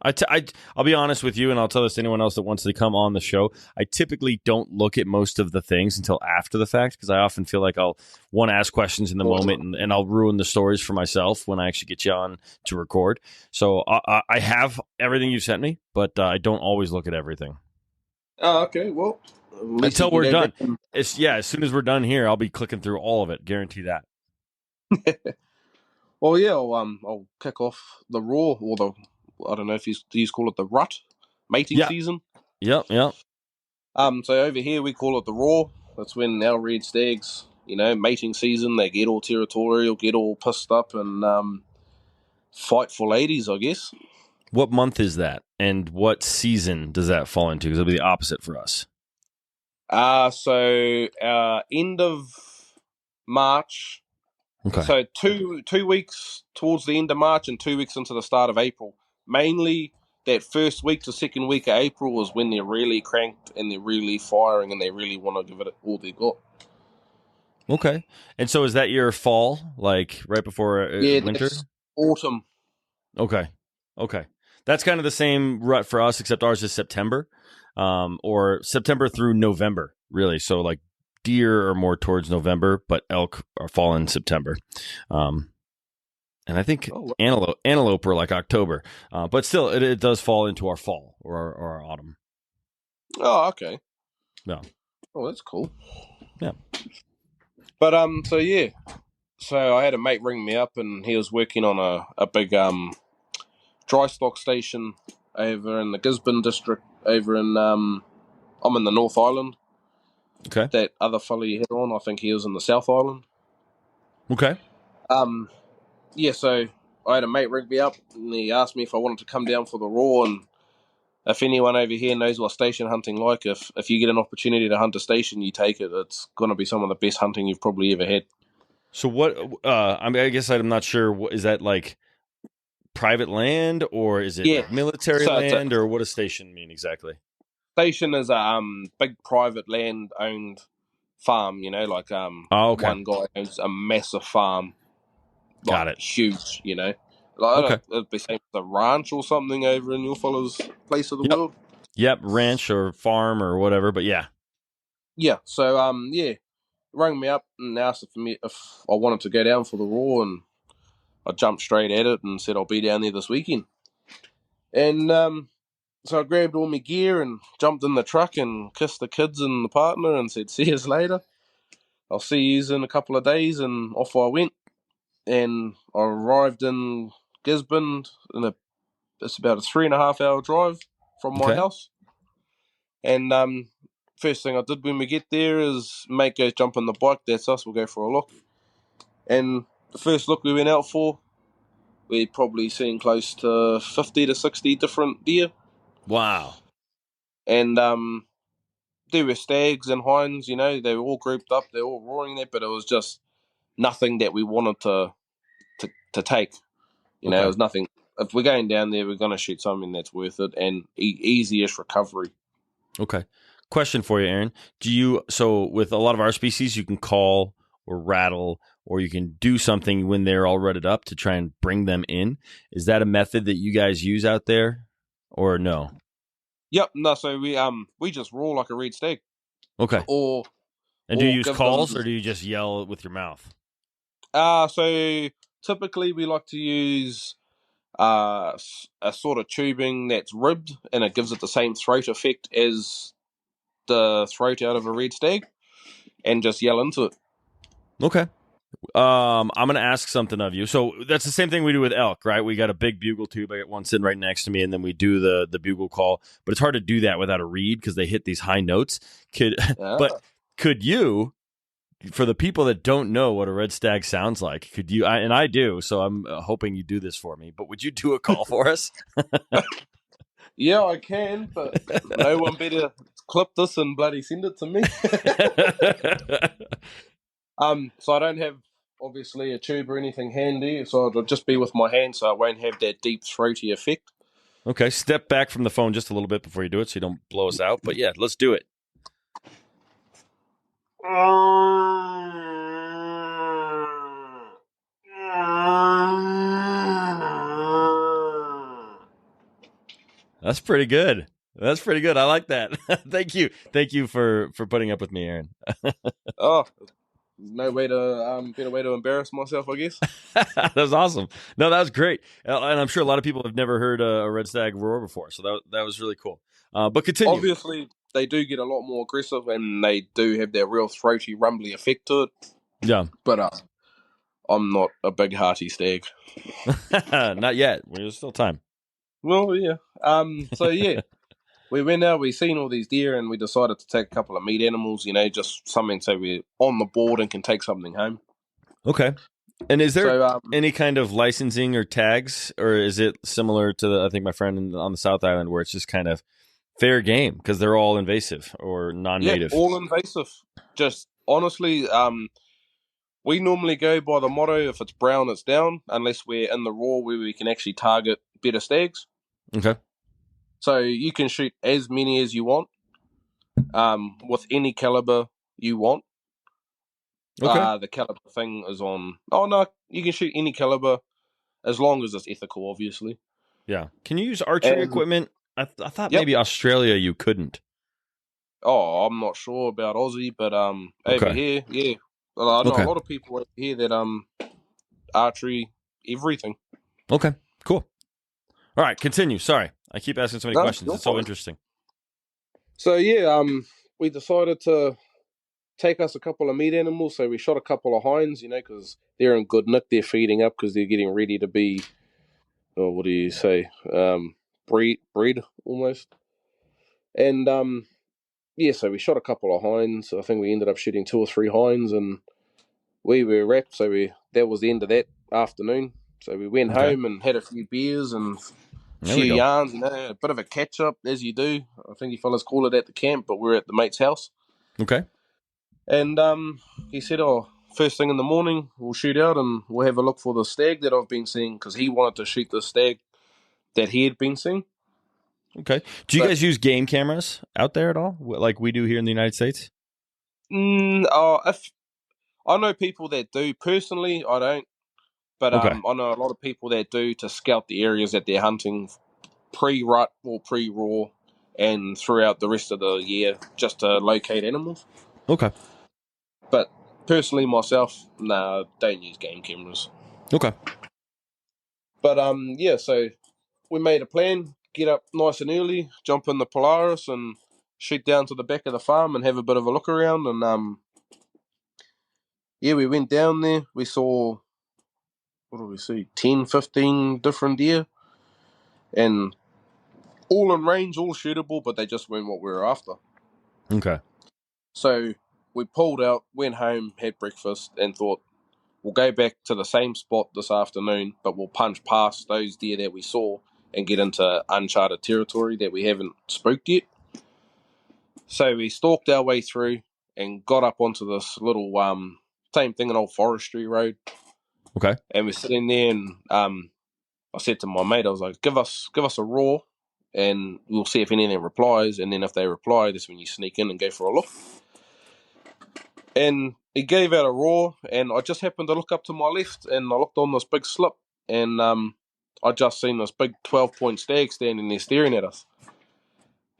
I'll be honest with you, and I'll tell this to anyone else that wants to come on the show. I typically don't look at most of the things until after the fact because I often feel like I'll want to ask questions in the moment, and I'll ruin the stories for myself when I actually get you on to record. So I have everything you sent me, but I don't always look at everything. Oh, okay. Well, until we're done. As soon as we're done here, I'll be clicking through all of it. Guarantee that. Well, yeah, I'll kick off the raw, or I don't know if you call it the rut, mating season. Yep. So over here we call it the raw. That's when our red stags, mating season, they get all territorial, get all pissed up, and fight for ladies, I guess. What month is that, and what season does that fall into? Because it'll be the opposite for us. So end of March. Okay. So two weeks towards the end of March and 2 weeks into the start of April. Mainly that first week to second week of April is when they're really cranked and they're really firing and they really want to give it all they got. Okay. And so is that your fall, like right before winter? Autumn. Okay. That's kind of the same rut for us, except ours is September, or September through November, really. So like deer are more towards November, but elk are fall in September. And I think antelope are like October, but still it does fall into our fall or our autumn. Oh, okay. Yeah. Oh, that's cool. Yeah. But so I had a mate ring me up and he was working on a big dry stock station over in the Gisborne district over in I'm in the North Island. Okay. That other fella you hit on, I think he was in the South Island. Okay. So I had a mate ring me up and he asked me if I wanted to come down for the raw, and if anyone over here knows what station hunting like, if you get an opportunity to hunt a station, you take it. It's going to be some of the best hunting you've probably ever had. So what? I mean, I guess I'm not sure. What is that like? Private land, or is it Yeah. like military So it's a land, or what does station mean exactly? station is a big private land owned farm. Like Oh, okay, one guy owns a massive farm, like got it. huge. Like I Okay, don't, it'd be same as a ranch or something over in your fella's place of the yep, world. yep, ranch or farm or whatever. But yeah, Yeah. So yeah, rang me up and asked if me if I wanted to go down for the raw, and I jumped straight at it and said I'll be down there this weekend. And so I grabbed all my gear and jumped in the truck and kissed the kids and the partner and said, "See yous later. I'll see yous in a couple of days." And off I went. And I arrived in Gisborne it's about a 3.5 hour drive from my okay, house. And first thing I did when we get there is mate goes jump on the bike. That's us. We'll go for a look. And the first look we went out for, we'd probably seen close to 50 to 60 different deer. wow, And there were stags and hinds, they were all grouped up, they were all roaring there, but it was just nothing that we wanted to take. It okay, was nothing. If we're going down there, we're going to shoot something that's worth it and easiest recovery. okay. Question for you, Aaron. So with a lot of our species, you can call or rattle, or you can do something when they're all rutted up to try and bring them in. Is that a method that you guys use out there, or no? Yep, no, so we just roar like a red stag, Okay. or And do you use give them. calls, or do you just yell with your mouth? So typically we like to use a sort of tubing that's ribbed, and it gives it the same throat effect as the throat out of a red stag, and just yell into it. Okay. I'm going to ask something of you. So that's the same thing we do with elk, right? We got a big bugle tube. I got one sitting right next to me, and then we do the bugle call. But it's hard to do that without a reed because they hit these high notes. But could you, for the people that don't know what a red stag sounds like, could you? And I do, so I'm hoping you do this for me. But would you do a call for us? Yeah, I can, but no one better clip this and bloody send it to me. So I don't have obviously a tube or anything handy, so it'll just be with my hand, so I won't have that deep throaty effect. Okay, step back from the phone just a little bit before you do it, so you don't blow us out. But yeah, let's do it. That's pretty good. That's pretty good. I like that. Thank you. Thank you for putting up with me, Aaron. Oh, no way to better way to embarrass myself, I guess. That was awesome. No, that was great. And I'm sure a lot of people have never heard a red stag roar before, so that was really cool. But continue. Obviously, they do get a lot more aggressive, and they do have that real throaty, rumbly effect to it. Yeah. But I'm not a big hearty stag. Not yet. There's still time. Well, yeah. So yeah, we went out, we seen all these deer, and we decided to take a couple of meat animals. Just something so we're on the board and can take something home. Okay. And is there So any kind of licensing or tags, or is it similar to I think my friend on the South Island, where it's just kind of fair game because they're all invasive or non-native? yeah, all invasive. Just honestly, we normally go by the motto: if it's brown, it's down. Unless we're in the raw where we can actually target better stags. Okay. So you can shoot as many as you want, with any caliber you want. Okay. The caliber thing is on. Oh no, you can shoot any caliber as long as it's ethical, obviously. Yeah. Can you use archery And equipment? I thought yep. maybe Australia you couldn't. Oh, I'm not sure about Aussie, but over Okay. here, yeah. Well, I know a Okay. lot of people over here that archery everything. Okay. Cool. All right. Continue. Sorry, I keep asking so many questions. You're It's so fine. interesting. So yeah, we decided to take us a couple of meat animals. So we shot a couple of hinds, because they're in good nick. They're feeding up because they're getting ready to be, what do you say, breed almost. And yeah, so we shot a couple of hinds. I think we ended up shooting 2 or 3 hinds, and we were wrapped. So that was the end of that afternoon. So we went home and had a few beers and a There we few go. yarns, a bit of a catch up as you do. I think you fellas call it at the camp, but we're at the mate's house. Okay. And he said, "Oh, first thing in the morning, we'll shoot out and we'll have a look for the stag that I've been seeing because he wanted to shoot the stag that he had been seeing. Okay. Do you But guys use game cameras out there at all, like we do here in the United States? if I know people that do. Personally, I don't. But Okay. I know a lot of people that do to scout the areas that they're hunting pre-rut or pre-raw and throughout the rest of the year just to locate animals. Okay. But personally, myself, don't use game cameras. Okay. But yeah, so we made a plan, get up nice and early, jump in the Polaris and shoot down to the back of the farm and have a bit of a look around. And yeah, we went down there. We saw, what did we see, 10, 15 different deer. And all in range, all shootable, but they just weren't what we were after. Okay. So we pulled out, went home, had breakfast, and thought, we'll go back to the same spot this afternoon, but we'll punch past those deer that we saw and get into uncharted territory that we haven't spooked yet. So we stalked our way through and got up onto this little, same thing, an old forestry road. Okay. And we're sitting there, and I said to my mate, I was like, give us a roar, and we'll see if anything replies. And then if they reply, that's when you sneak in and go for a look. And he gave out a roar, and I just happened to look up to my left, and I looked on this big slip, and I just seen this big 12-point stag standing there staring at us.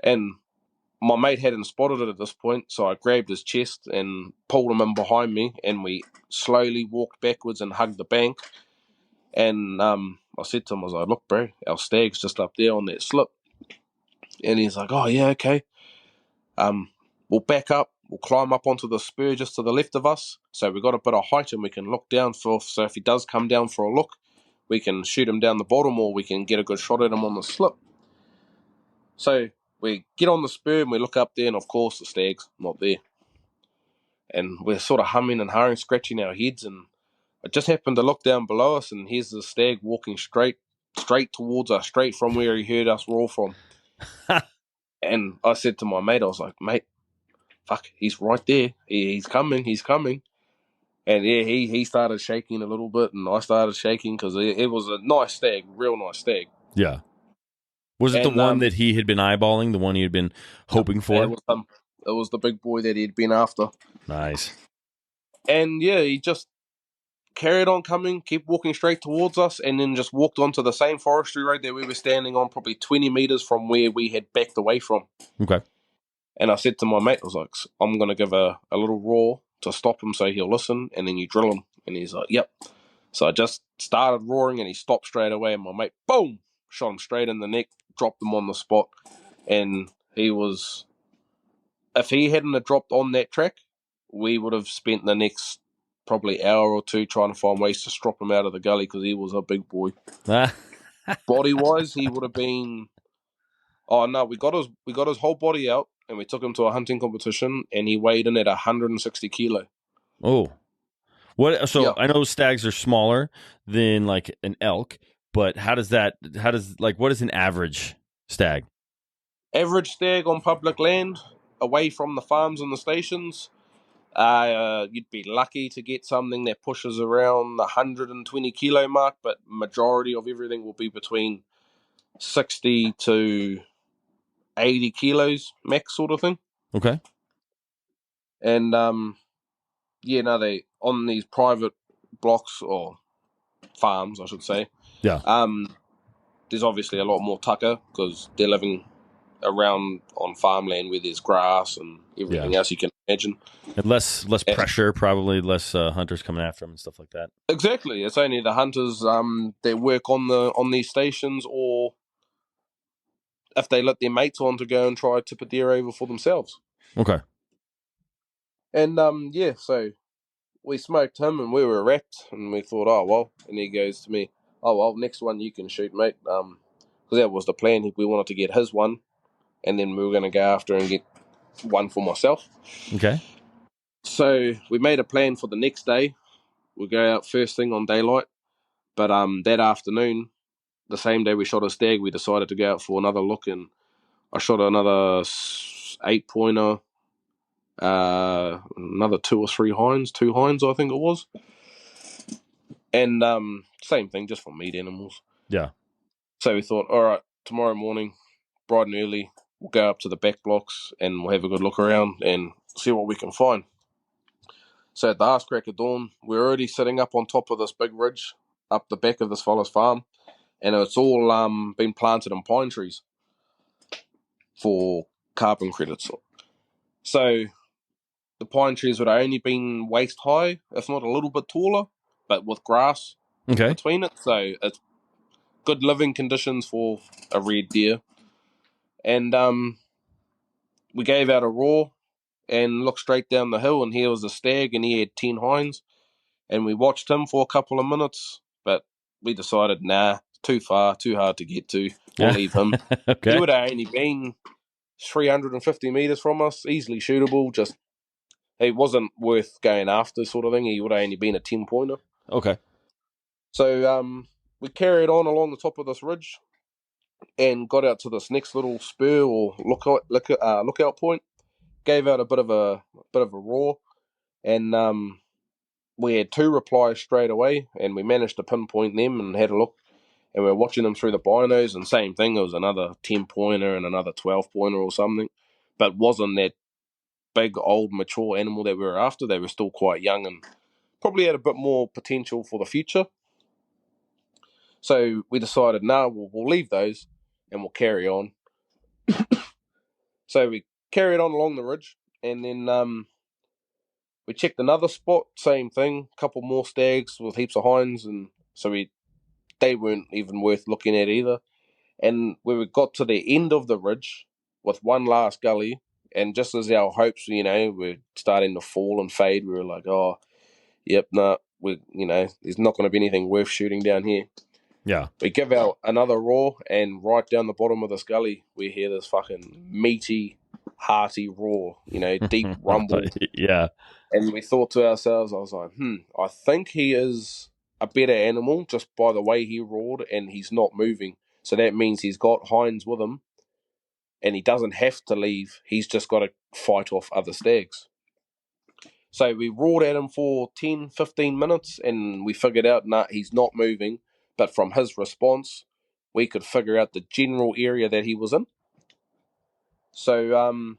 And my mate hadn't spotted it at this point, so I grabbed his chest and pulled him in behind me, and we slowly walked backwards and hugged the bank. And I said to him, I was like, look, bro, our stag's just up there on that slip. And he's like, oh, yeah, okay. We'll back up, we'll climb up onto the spur just to the left of us. So we've got a bit of height and we can look down so if he does come down for a look, we can shoot him down the bottom or we can get a good shot at him on the slip. So we get on the spur and we look up there, and of course the stag's not there. And we're sort of humming and hawing, scratching our heads, and I just happened to look down below us, and here's the stag walking straight towards us, straight from where he heard us roar from. And I said to my mate, I was like, mate, fuck, he's right there. He's coming. And yeah, he started shaking a little bit, and I started shaking because it was a nice stag, real nice stag. Yeah. Was it And the one that he had been eyeballing, the one he had been hoping for? It was the big boy that he'd been after. Nice. And yeah, he just carried on coming, kept walking straight towards us, and then just walked onto the same forestry road that we were standing on, probably 20 meters from where we had backed away from. Okay. And I said to my mate, I was like, I'm going to give a little roar to stop him so he'll listen, and then you drill him. And he's like, yep. So I just started roaring, and he stopped straight away, and my mate, boom, shot him straight in the neck, dropped him on the spot. And if he hadn't have dropped on that track, we would have spent the next probably hour or two trying to find ways to strop him out of the gully because he was a big boy. Body-wise, he would have been... Oh, no, we got his whole body out, and we took him to a hunting competition, and he weighed in at 160 kilo. Oh. What? So Yeah. I know stags are smaller than like an elk, but what is an average stag? Average stag on public land, away from the farms and the stations, you'd be lucky to get something that pushes around the 120 kilo mark, but majority of everything will be between 60 to 80 kilos max sort of thing. Okay. And they on these private blocks or farms, I should say. Yeah. There's obviously a lot more tucker because they're living around on farmland where there's grass and everything else you can imagine. And less pressure, probably less hunters coming after them and stuff like that. Exactly. It's only the hunters that work on these stations, or if they let their mates on to go and try to tip a deer over for themselves. Okay. And so we smoked him and we were wrapped, and we thought, oh well. And he goes to me, oh well, next one you can shoot, mate. Because that was the plan. We wanted to get his one, and then we were going to go after and get one for myself. Okay. So we made a plan for the next day. We'll go out first thing on daylight. But that afternoon, the same day we shot a stag, we decided to go out for another look, and I shot another 8-pointer another two or three hinds, two hinds, I think it was. And same thing, just for meat animals. Yeah. So we thought, all right, tomorrow morning, bright and early, we'll go up to the back blocks and we'll have a good look around and see what we can find. So at the ass crack of dawn, we're already sitting up on top of this big ridge up the back of this fella's farm, and it's all been planted in pine trees for carbon credits. So the pine trees would have only been waist high, if not a little bit taller, but with grass between it. So it's good living conditions for a red deer. And we gave out a roar and looked straight down the hill, and here was a stag, and he had 10 hinds. And we watched him for a couple of minutes, but we decided, nah, too far, too hard to get to. We'll leave him. Okay. He would have only been 350 metres from us, easily shootable. Just, he wasn't worth going after, sort of thing. He would have only been a 10-pointer. Okay. So we carried on along the top of this ridge and got out to this next little spur or lookout point. Gave out a bit of a roar, and we had two replies straight away, and we managed to pinpoint them and had a look. And we were watching them through the binos, and same thing. It was another 10-pointer and another 12-pointer or something, but wasn't that big, old, mature animal that we were after. They were still quite young and probably had a bit more potential for the future. So we decided, we'll leave those and we'll carry on. So we carried on along the ridge, and then we checked another spot, same thing, a couple more stags with heaps of hinds, and so they weren't even worth looking at either. And when we got to the end of the ridge with one last gully, and just as our hopes, were starting to fall and fade, we were like, oh, yep, there's not going to be anything worth shooting down here. Yeah. We give out another roar, and right down the bottom of this gully, we hear this fucking meaty, hearty roar, deep rumble. Yeah. And we thought to ourselves, I was like, I think he is a better animal just by the way he roared, and he's not moving. So that means he's got hinds with him, and he doesn't have to leave. He's just got to fight off other stags. So we roared at him for 10, 15 minutes, and we figured out, he's not moving. But from his response, we could figure out the general area that he was in. So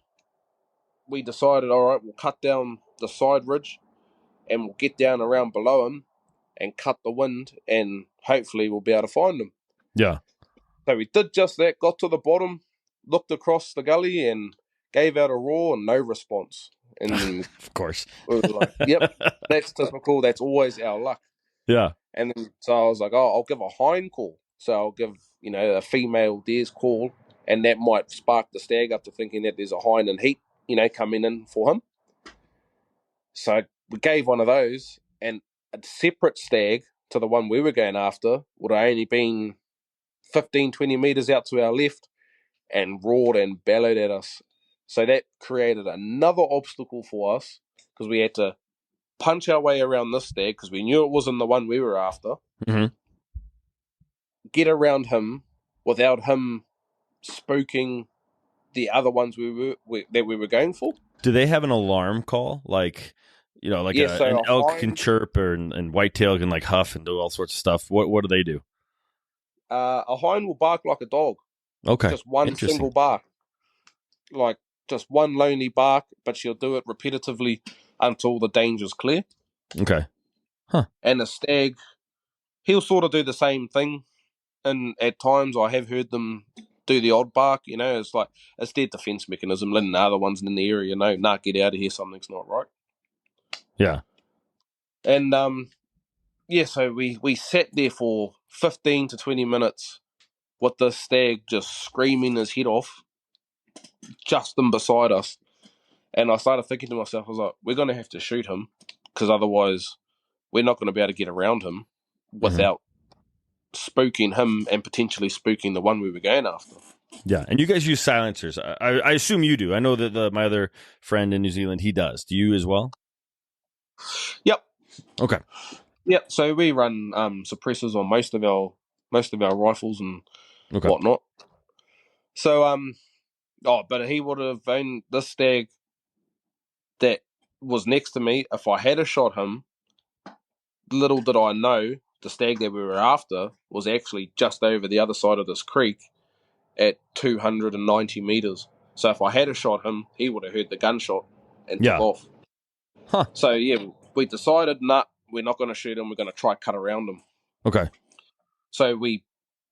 we decided, all right, we'll cut down the side ridge, and we'll get down around below him and cut the wind, and hopefully we'll be able to find him. Yeah. So we did just that, got to the bottom, looked across the gully, and gave out a roar, and no response. And of course. we were like, yep, that's typical. That's always our luck. Yeah. And then, so I was like, I'll give a hind call. So I'll give, a female deer's call, and that might spark the stag up to thinking that there's a hind in heat, coming in for him. So we gave one of those, and a separate stag to the one we were going after would have only been 15, 20 metres out to our left and roared and bellowed at us. So that created another obstacle for us because we had to punch our way around this stag because we knew it wasn't the one we were after. Mm-hmm. Get around him without him spooking the other ones that we were going for. Do they have an alarm call? Like, an elk can chirp and whitetail can like huff and do all sorts of stuff. What do they do? A hind will bark like a dog. Okay. Just one single bark. Like just one lonely bark, but she'll do it repetitively until the danger's clear. Okay. Huh. And the stag, he'll sort of do the same thing. And at times I have heard them do the odd bark, it's like, it's their defense mechanism, letting the other ones in the area know, get out of here, something's not right. Yeah. And, so we sat there for 15 to 20 minutes with the stag just screaming his head off, just in beside us. And I started thinking to myself, I was like, we're going to have to shoot him, because otherwise we're not going to be able to get around him without spooking him and potentially spooking the one we were going after. Yeah, and you guys use silencers. I assume you do. I know that my other friend in New Zealand, he does. Do you as well? Yep. Okay. Yep. So we run suppressors on most of our rifles and whatnot. So but he would have owned this stag that was next to me, if I had a shot him, little did I know the stag that we were after was actually just over the other side of this creek at 290 meters. So if I had a shot him, he would have heard the gunshot and took Yeah. off. Huh. So yeah, we decided, nah, we're not going to shoot him. We're going to try cut around him. Okay. So we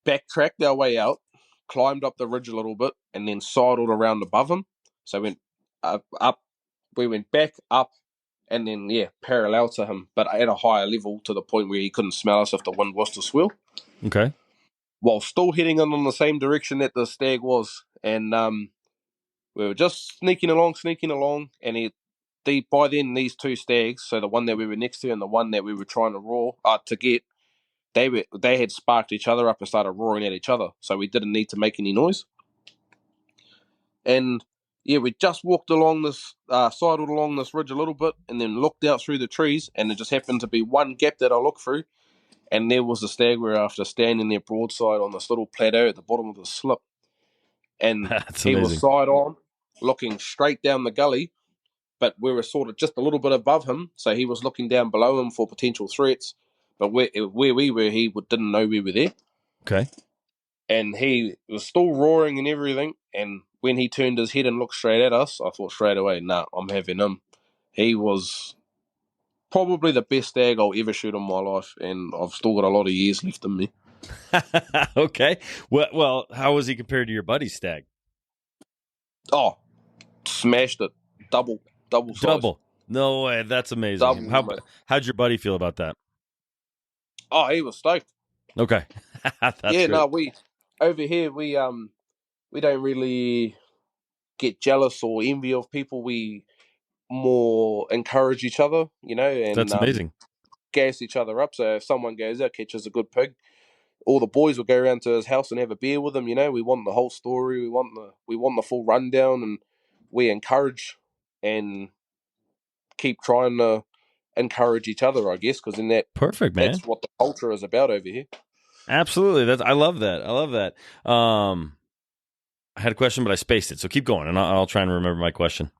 backtracked our way out, climbed up the ridge a little bit, and then sidled around above him. So we went up. We went back up, and then parallel to him, but at a higher level to the point where he couldn't smell us if the wind was to swirl. Okay. While still heading in the same direction that the stag was, and we were just sneaking along, and by then these two stags, so the one that we were next to and the one that we were trying to roar to get, they had sparked each other up and started roaring at each other, so we didn't need to make any noise. And we just walked along this, sidled along this ridge a little bit, and then looked out through the trees, and there just happened to be one gap that I looked through, and there was the stag we were after, standing there broadside on this little plateau at the bottom of the slip. And That's he amazing. was side on, looking straight down the gully, but we were sort of just a little bit above him, so he was looking down below him for potential threats. But where we were, he didn't know we were there. Okay. And he was still roaring and everything, and when he turned his head and looked straight at us, I thought straight away, nah, I'm having him. He was probably the best stag I'll ever shoot in my life, and I've still got a lot of years left in me. Okay. Well, how was he compared to your buddy's stag? Oh, smashed it. Double size. Double. No way. That's amazing. How'd your buddy feel about that? Oh, he was stoked. Okay. That's great. No, we over here we don't really get jealous or envy of people. We more encourage each other, and That's amazing. gas each other up. So if someone goes out, catches a good pig, all the boys will go around to his house and have a beer with him. We want the whole story. We want the full rundown, and we encourage and keep trying to encourage each other, I guess, because in that Perfect, man. that's what the culture is about over here. Absolutely. I love that. I had a question, but I spaced it. So keep going, and I'll try and remember my question.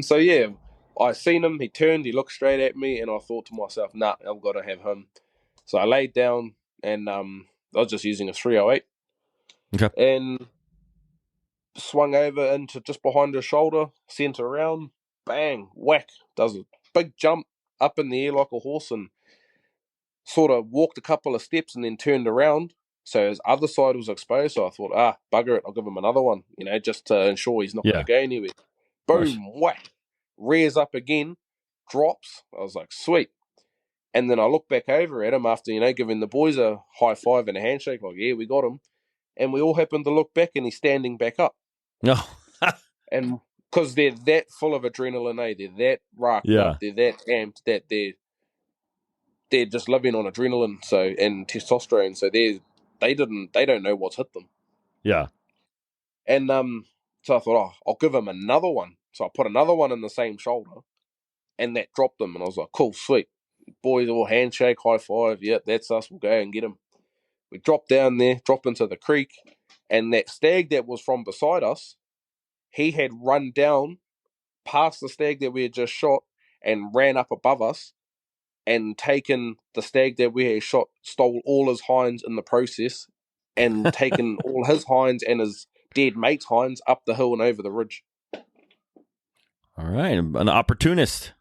So I seen him. He turned. He looked straight at me, and I thought to myself, "Nah, I've got to have him." So I laid down, and I was just using a 308, and swung over into just behind his shoulder, sent around, bang, whack, does a big jump up in the air like a horse, and sort of walked a couple of steps and then turned around. So his other side was exposed. So I thought, bugger it, I'll give him another one, just to ensure he's not going to go anywhere. Boom, whack, rears up again, drops. I was like, sweet. And then I looked back over at him after, giving the boys a high five and a handshake, like, yeah, we got him. And we all happened to look back, and he's standing back up. No. And because they're that full of adrenaline, they're that rocked up, they're that amped that they're just living on adrenaline, and testosterone. So they don't know what's hit them. Yeah. And so I thought, I'll give him another one. So I put another one in the same shoulder, and that dropped him. And I was like, cool, sweet. Boys all handshake, high five. Yeah, that's us. We'll go and get him. We drop down there, drop into the creek, and that stag that was from beside us, he had run down past the stag that we had just shot and ran up above us and taken the stag that we had shot, stole all his hinds in the process, and taken all his hinds and his dead mate's hinds up the hill and over the ridge. All right, an opportunist.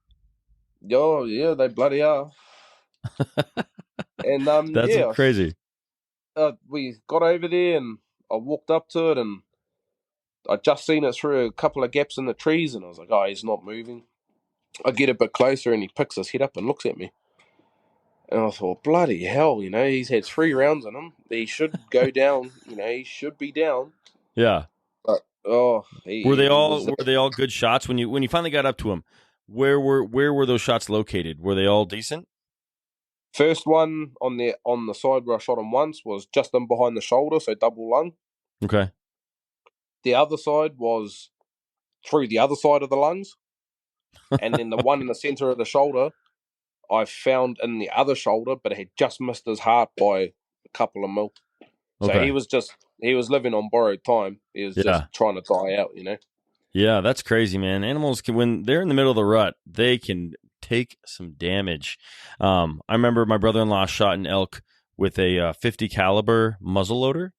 Oh, yeah, they bloody are. And that's crazy. We got over there, and I walked up to it, and I just seen it through a couple of gaps in the trees, and I was like, he's not moving. I get a bit closer, and he picks his head up and looks at me. And I thought, bloody hell, he's had 3 rounds in him. He should go down, he should be down. Yeah. But were they all good shots when you finally got up to him? Where were those shots located? Were they all decent? First one on the side where I shot him once was just in behind the shoulder, so double lung. Okay. The other side was through the other side of the lungs. And then the one in the center of the shoulder, I found in the other shoulder, but it had just missed his heart by a couple of mil. So he was living on borrowed time. He was just trying to die out, Yeah, that's crazy, man. Animals can, when they're in the middle of the rut, they can take some damage. I remember my brother-in-law shot an elk with a 50 caliber muzzleloader,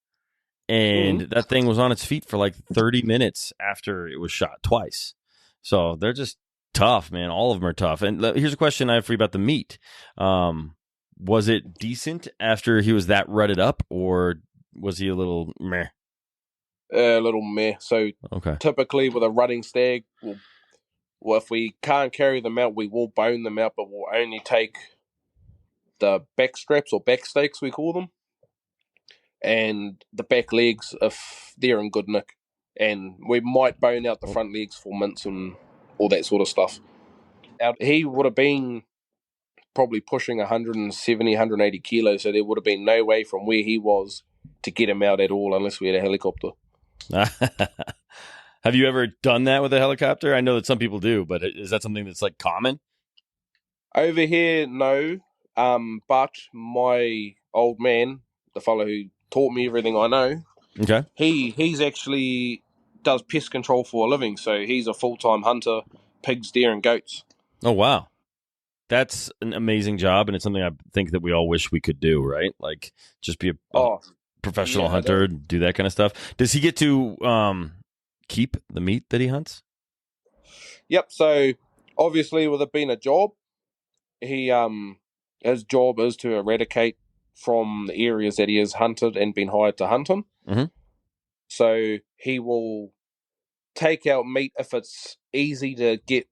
and Mm. that thing was on its feet for like 30 minutes after it was shot twice. So they're just tough, man. All of them are tough. And here's a question I have for you about the meat. Was it decent after he was that rutted up, or was he a little meh? A little meh. So Okay. typically with a rutting stag, well, if we can't carry them out, we will bone them out, but we'll only take the back straps or back stakes, we call them, and the back legs if they're in good nick. And we might bone out the front legs for mince and all that sort of stuff. He would have been probably pushing 170, 180 kilos, so there would have been no way from where he was to get him out at all unless we had a helicopter. Have you ever done that with a helicopter? I know that some people do, but is that something that's like common? Over here, no. But my old man, the fellow who taught me everything I know, Okay. he's actually does pest control for a living, so he's a full-time hunter, pigs, deer, and goats. Oh, wow. That's an amazing job, and it's something I think that we all wish we could do, right? Like just be a Oh, professional yeah, hunter, do that kind of stuff. Does he get to keep the meat that he hunts? yep. So obviously, with it being a job, he his job is to eradicate from the areas that he has hunted and been hired to hunt in. Mm-hmm. So he will take out meat if it's easy to get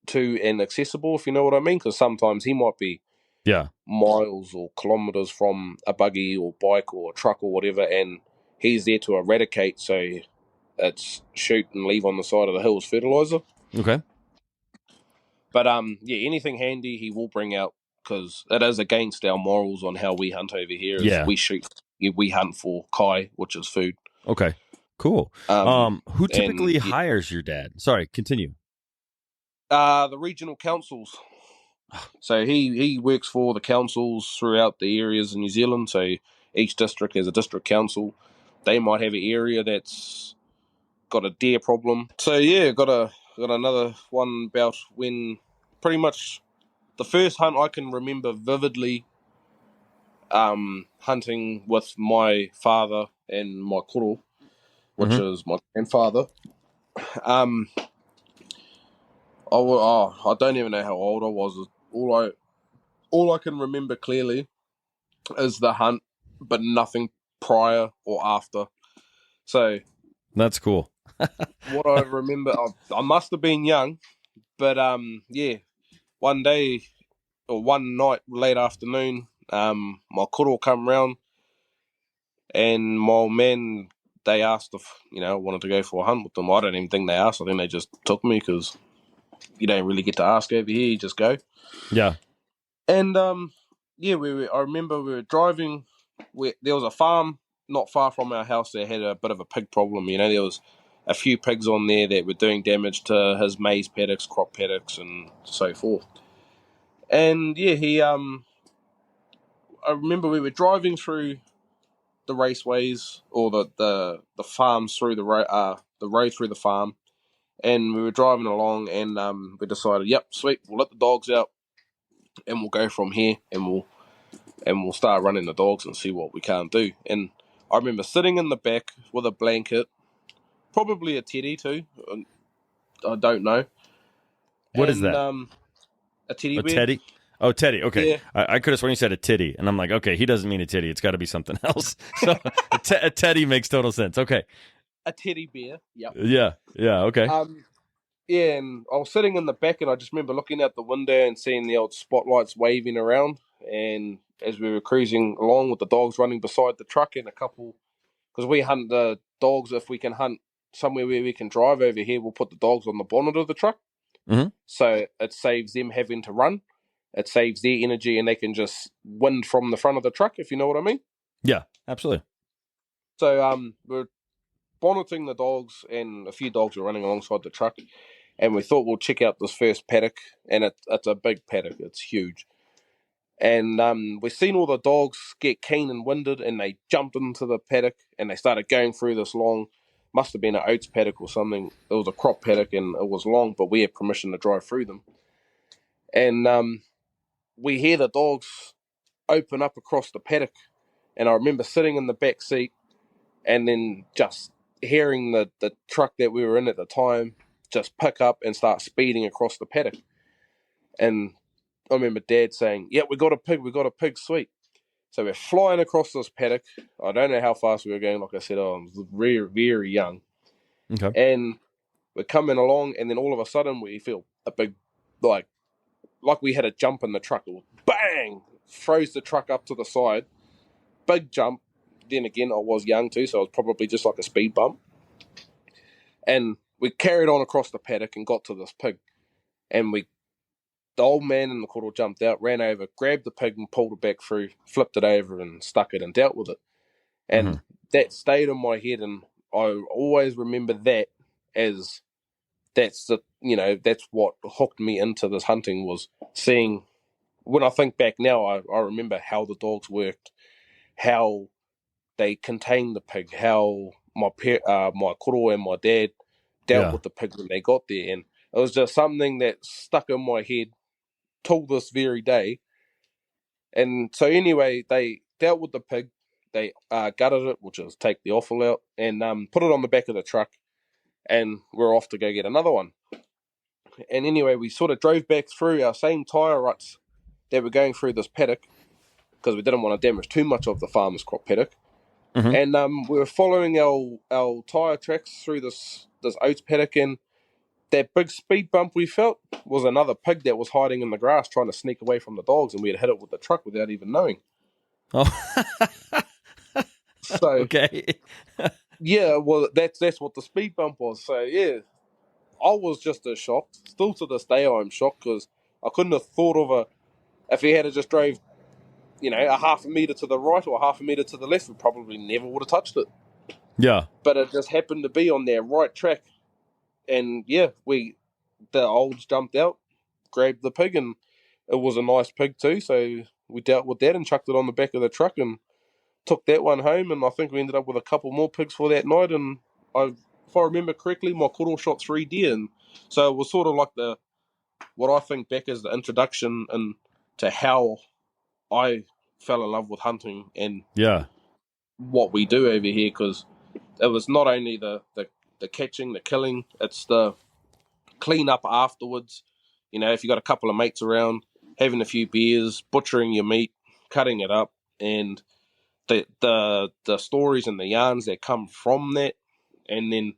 to and accessible, if you know what I mean, because sometimes he might be Yeah. miles or kilometers from a buggy or bike or truck or whatever, and he's there to eradicate, so it's shoot and leave on the side of the hill as fertilizer. Okay. But yeah, anything handy he will bring out, because it is against our morals on how we hunt over here. Is Yeah. we shoot, we hunt for kai, which is food. Okay. Cool. Who typically And hires your dad? Sorry, continue. the regional councils. So he works for the councils throughout the areas in New Zealand. So each district has a district council. They might have an area that's got a deer problem. So yeah, got another one about when pretty much the first hunt I can remember vividly, hunting with my father and my koro, which Mm-hmm. is my grandfather. Um, I don't even know how old I was. All I can remember clearly is the hunt, but nothing prior or after. So That's cool. what I remember, I must have been young, but yeah, one day or one night, late afternoon, my koro come round, and my old man, they asked if I wanted to go for a hunt with them. I don't even think they asked. I think they just took me, because you don't really get to ask over here. You just go. Yeah. And yeah, I remember we were driving. There was a farm not far from our house that had a bit of a pig problem. There was a few pigs on there that were doing damage to his maize paddocks, crop paddocks, and so forth. And yeah, I remember we were driving through the raceways, or the farms through the road through the farm, and we were driving along, and we decided, yep, sweet, we'll let the dogs out, and we'll go from here, and we'll start running the dogs and see what we can't do. And I remember sitting in the back with a blanket, probably a teddy too, I don't know, What is and that? a teddy A bear. teddy? Oh, teddy. Okay. Yeah, I could have sworn you said a titty, and I'm like, okay, he doesn't mean a titty. It's got to be something else. So a teddy makes total sense. Okay. a teddy bear. Yep. Yeah. Yeah. Okay. Yeah, and I was sitting in the back, and I just remember looking out the window and seeing the old spotlights waving around. And as we were cruising along with the dogs running beside the truck, and a couple, because we hunt the dogs, if we can hunt somewhere where we can drive over here, we'll put the dogs on the bonnet of the truck. Mm-hmm. So it saves them having to run. It saves their energy, and they can just wind from the front of the truck, if you know what I mean. Yeah. Absolutely. So we're bonneting the dogs, and a few dogs were running alongside the truck. And we thought we'll check out this first paddock, and it's a big paddock. It's huge. And we've seen all the dogs get keen and winded, and they jumped into the paddock, and they started going through this long must have been an oats paddock or something. It was a crop paddock and it was long, but we had permission to drive through them. And we hear the dogs open up across the paddock. And I remember sitting in the back seat and then just hearing the truck that we were in at the time just pick up and start speeding across the paddock. And I remember Dad saying, "Yeah, we got a pig, sweet." So we're flying across this paddock. I don't know how fast we were going. Like I said, I was very, very young. Okay. And we're coming along, and then all of a sudden we feel a big, like we had a jump in the truck. It was bang! Throws the truck up to the side. Big jump. Then again, I was young too, so it was probably just like a speed bump. And we carried on across the paddock and got to this pig. And the old man in the koro jumped out, ran over, grabbed the pig and pulled it back through, flipped it over and stuck it and dealt with it. And that stayed in my head, and I always remember that as that's what hooked me into this hunting, was seeing. When I think back now, I remember how the dogs worked, how they contained the pig, how my koro and my dad dealt with the pig when they got there. And it was just something that stuck in my head till this very day. And so anyway, they dealt with the pig, they gutted it, which is take the offal out, and put it on the back of the truck, and we're off to go get another one. And anyway, we sort of drove back through our same tyre ruts that were going through this paddock, because we didn't want to damage too much of the farmer's crop paddock. And we were following our tyre tracks through this oats paddock, and that big speed bump we felt was another pig that was hiding in the grass trying to sneak away from the dogs, and we had hit it with the truck without even knowing. Oh. So okay. Yeah, well, that's what the speed bump was. So yeah, I was just as shocked. Still to this day, I'm shocked, because I couldn't have thought of if he had just drove, a half a metre to the right or half a metre to the left, we probably never would have touched it. Yeah. But it just happened to be on their right track. And yeah, the olds jumped out, grabbed the pig, and it was a nice pig too. So we dealt with that and chucked it on the back of the truck and took that one home. And I think we ended up with a couple more pigs for that night. And if I remember correctly, my koro shot 3 deer. And so it was sort of like what I think back as the introduction to how I fell in love with hunting and what we do over here, because it was not only the catching, the killing, it's the clean up afterwards. If you got a couple of mates around, having a few beers, butchering your meat, cutting it up, and the stories and the yarns that come from that. And then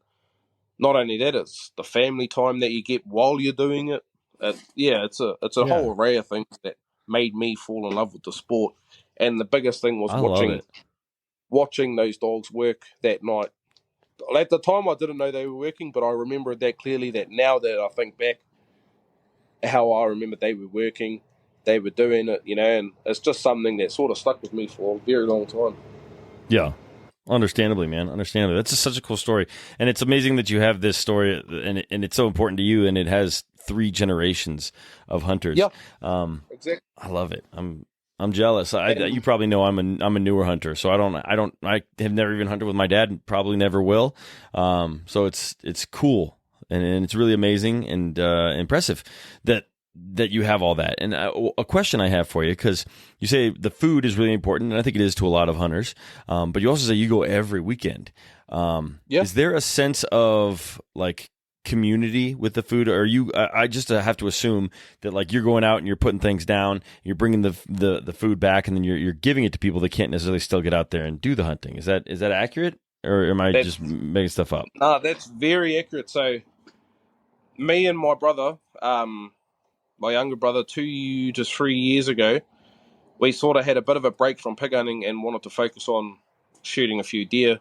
not only that, it's the family time that you get while you're doing it. It's a whole array of things that made me fall in love with the sport. And the biggest thing was watching those dogs work that night. At the time, I didn't know they were working, but I remember that clearly, that now that I think back, how I remember they were working, they were doing it, and it's just something that sort of stuck with me for a very long time. Yeah. Understandably, man. Understandably. That's such a cool story. And it's amazing that you have this story, and it's so important to you, and it has 3 generations of hunters. Yeah, exactly. I love it. I'm jealous. You probably know I'm a newer hunter, so I have never even hunted with my dad, and probably never will. So it's cool, and it's really amazing and impressive that you have all that. And a question I have for you, because you say the food is really important, and I think it is to a lot of hunters. But you also say you go every weekend. Is there a sense of like community with the food, or I just have to assume that like you're going out and you're putting things down, you're bringing the food back, and then you're giving it to people that can't necessarily still get out there and do the hunting. Is that accurate, or am I just making stuff up? No, that's very accurate. So me and my brother, my younger brother, 2 to 3 years ago, we sort of had a bit of a break from pig hunting and wanted to focus on shooting a few deer,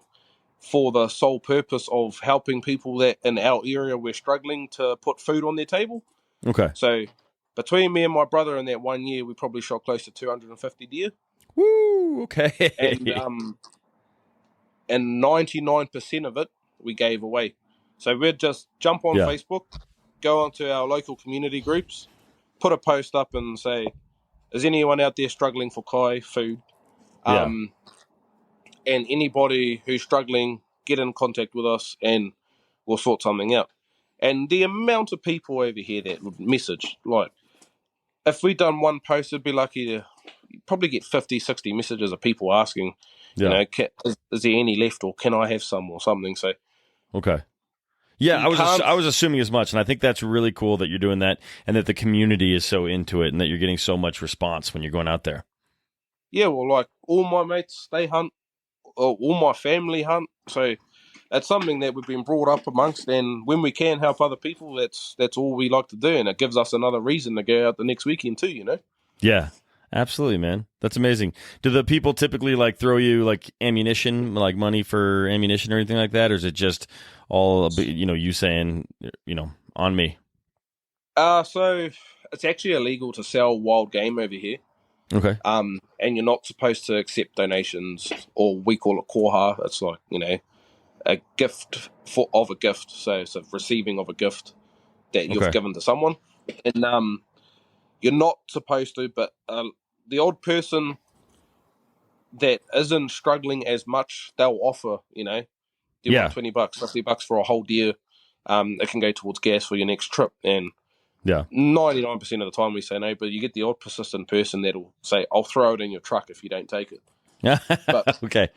for the sole purpose of helping people that in our area were struggling to put food on their table. Okay. So between me and my brother in that 1 year, we probably shot close to 250 deer. Woo! Okay. And 99% of it we gave away. So we'd just jump on Facebook, go onto our local community groups, put a post up and say, is anyone out there struggling for kai food? And anybody who's struggling, get in contact with us and we'll sort something out. And the amount of people over here that would message, like, if we done one post, it'd be lucky to probably get 50, 60 messages of people asking, Yeah. is there any left, or can I have some or something? So, Okay. Yeah, you can't. I was assuming as much, and I think that's really cool that you're doing that, and that the community is so into it, and that you're getting so much response when you're going out there. Yeah, well, like all my mates, they hunt, or all my family hunt. So it's something that we've been brought up amongst, and when we can help other people, that's all we like to do, and it gives us another reason to go out the next weekend too, you know? Yeah, absolutely, man. That's amazing. Do the people typically like throw you like ammunition, like money for ammunition or anything like that, or is it just all, you saying, on me? So it's actually illegal to sell wild game over here. Okay. And you're not supposed to accept donations, or we call it koha. It's like, a gift of a gift. So it's a receiving of a gift that you've given to someone. And you're not supposed to, but the odd person that isn't struggling as much, they'll offer, do you want $20, $50 for a whole deer? It can go towards gas for your next trip. And 99% of the time we say no, but you get the odd persistent person that'll say, I'll throw it in your truck if you don't take it. But Okay.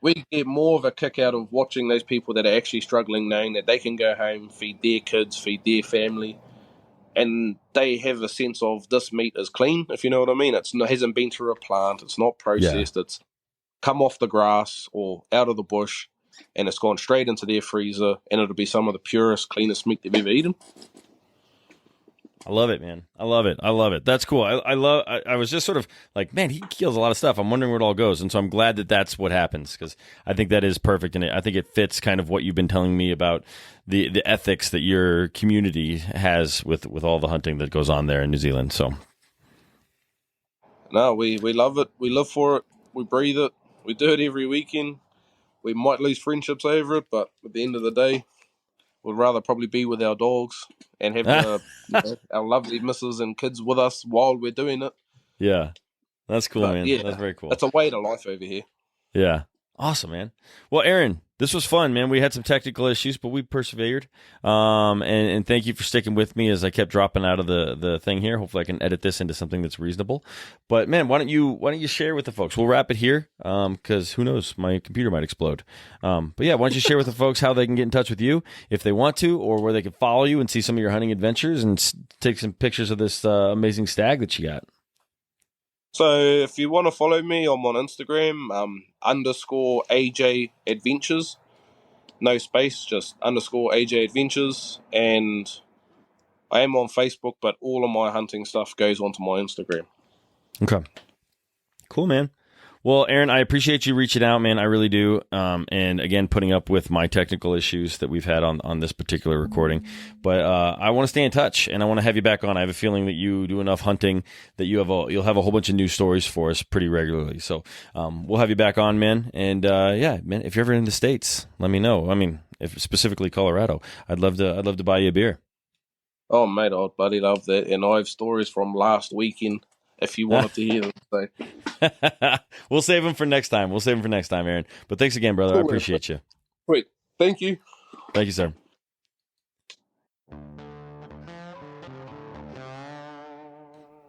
we get more of a kick out of watching those people that are actually struggling, knowing that they can go home, feed their kids, feed their family, and they have a sense of this meat is clean, if you know what I mean. It hasn't been through a plant, it's not processed, it's come off the grass or out of the bush, and it's gone straight into their freezer, and it'll be some of the purest, cleanest meat they've ever eaten. I love it, man. I love it. That's cool. I was just sort of like, man, he kills a lot of stuff. I'm wondering where it all goes. And so I'm glad that that's what happens, because I think that is perfect. And I think it fits kind of what you've been telling me about the ethics that your community has with all the hunting that goes on there in New Zealand. So. No, we love it. We live for it. We breathe it. We do it every weekend. We might lose friendships over it, but at the end of the day, we'd rather probably be with our dogs and have our lovely missus and kids with us while we're doing it. Yeah, that's cool, man. Yeah, that's very cool. It's a way to life over here. Yeah. Awesome, man. Well, Aaron, this was fun, man. We had some technical issues, but we persevered. And thank you for sticking with me as I kept dropping out of the thing here. Hopefully I can edit this into something that's reasonable. But man, why don't you share with the folks? We'll wrap it here, because who knows, my computer might explode. But yeah, why don't you share with the folks how they can get in touch with you if they want to, or where they can follow you and see some of your hunting adventures and take some pictures of this amazing stag that you got. So if you want to follow me, I'm on Instagram, _AJ Adventures. No space, just _AJ Adventures. And I am on Facebook, but all of my hunting stuff goes onto my Instagram. Okay. Cool, man. Well, Aaron, I appreciate you reaching out, man. I really do. And again, putting up with my technical issues that we've had on this particular recording. But I want to stay in touch, and I want to have you back on. I have a feeling that you do enough hunting that you'll have a whole bunch of new stories for us pretty regularly. So we'll have you back on, man. And yeah, man, if you're ever in the States, let me know. I mean, if specifically Colorado, I'd love to buy you a beer. Oh, mate, I'd bloody love that. And I have stories from last weekend, if you wanted to hear them. So. We'll save them for next time. Aaron. But thanks again, brother. Cool, I appreciate you. Sweet. Thank you. Thank you, sir.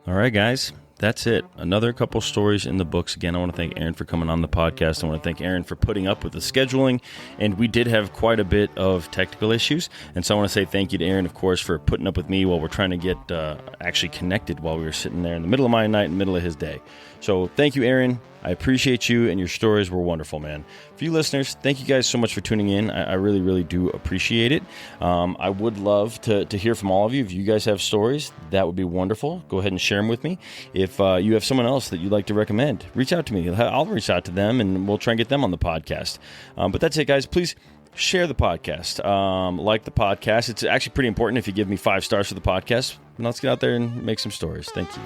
All right, guys. That's it. Another couple stories in the books. Again, I want to thank Aaron for coming on the podcast. I want to thank Aaron for putting up with the scheduling. And we did have quite a bit of technical issues. And so I want to say thank you to Aaron, of course, for putting up with me while we're trying to get actually connected while we were sitting there in the middle of my night, in the middle of his day. So thank you, Aaron. I appreciate you, and your stories were wonderful, man. For you listeners, thank you guys so much for tuning in. I really, really do appreciate it. I would love to hear from all of you. If you guys have stories, that would be wonderful. Go ahead and share them with me. If you have someone else that you'd like to recommend, reach out to me. I'll reach out to them, and we'll try and get them on the podcast. But that's it, guys. Please share the podcast. Like the podcast. It's actually pretty important if you give me 5 stars for the podcast. And let's get out there and make some stories. Thank you.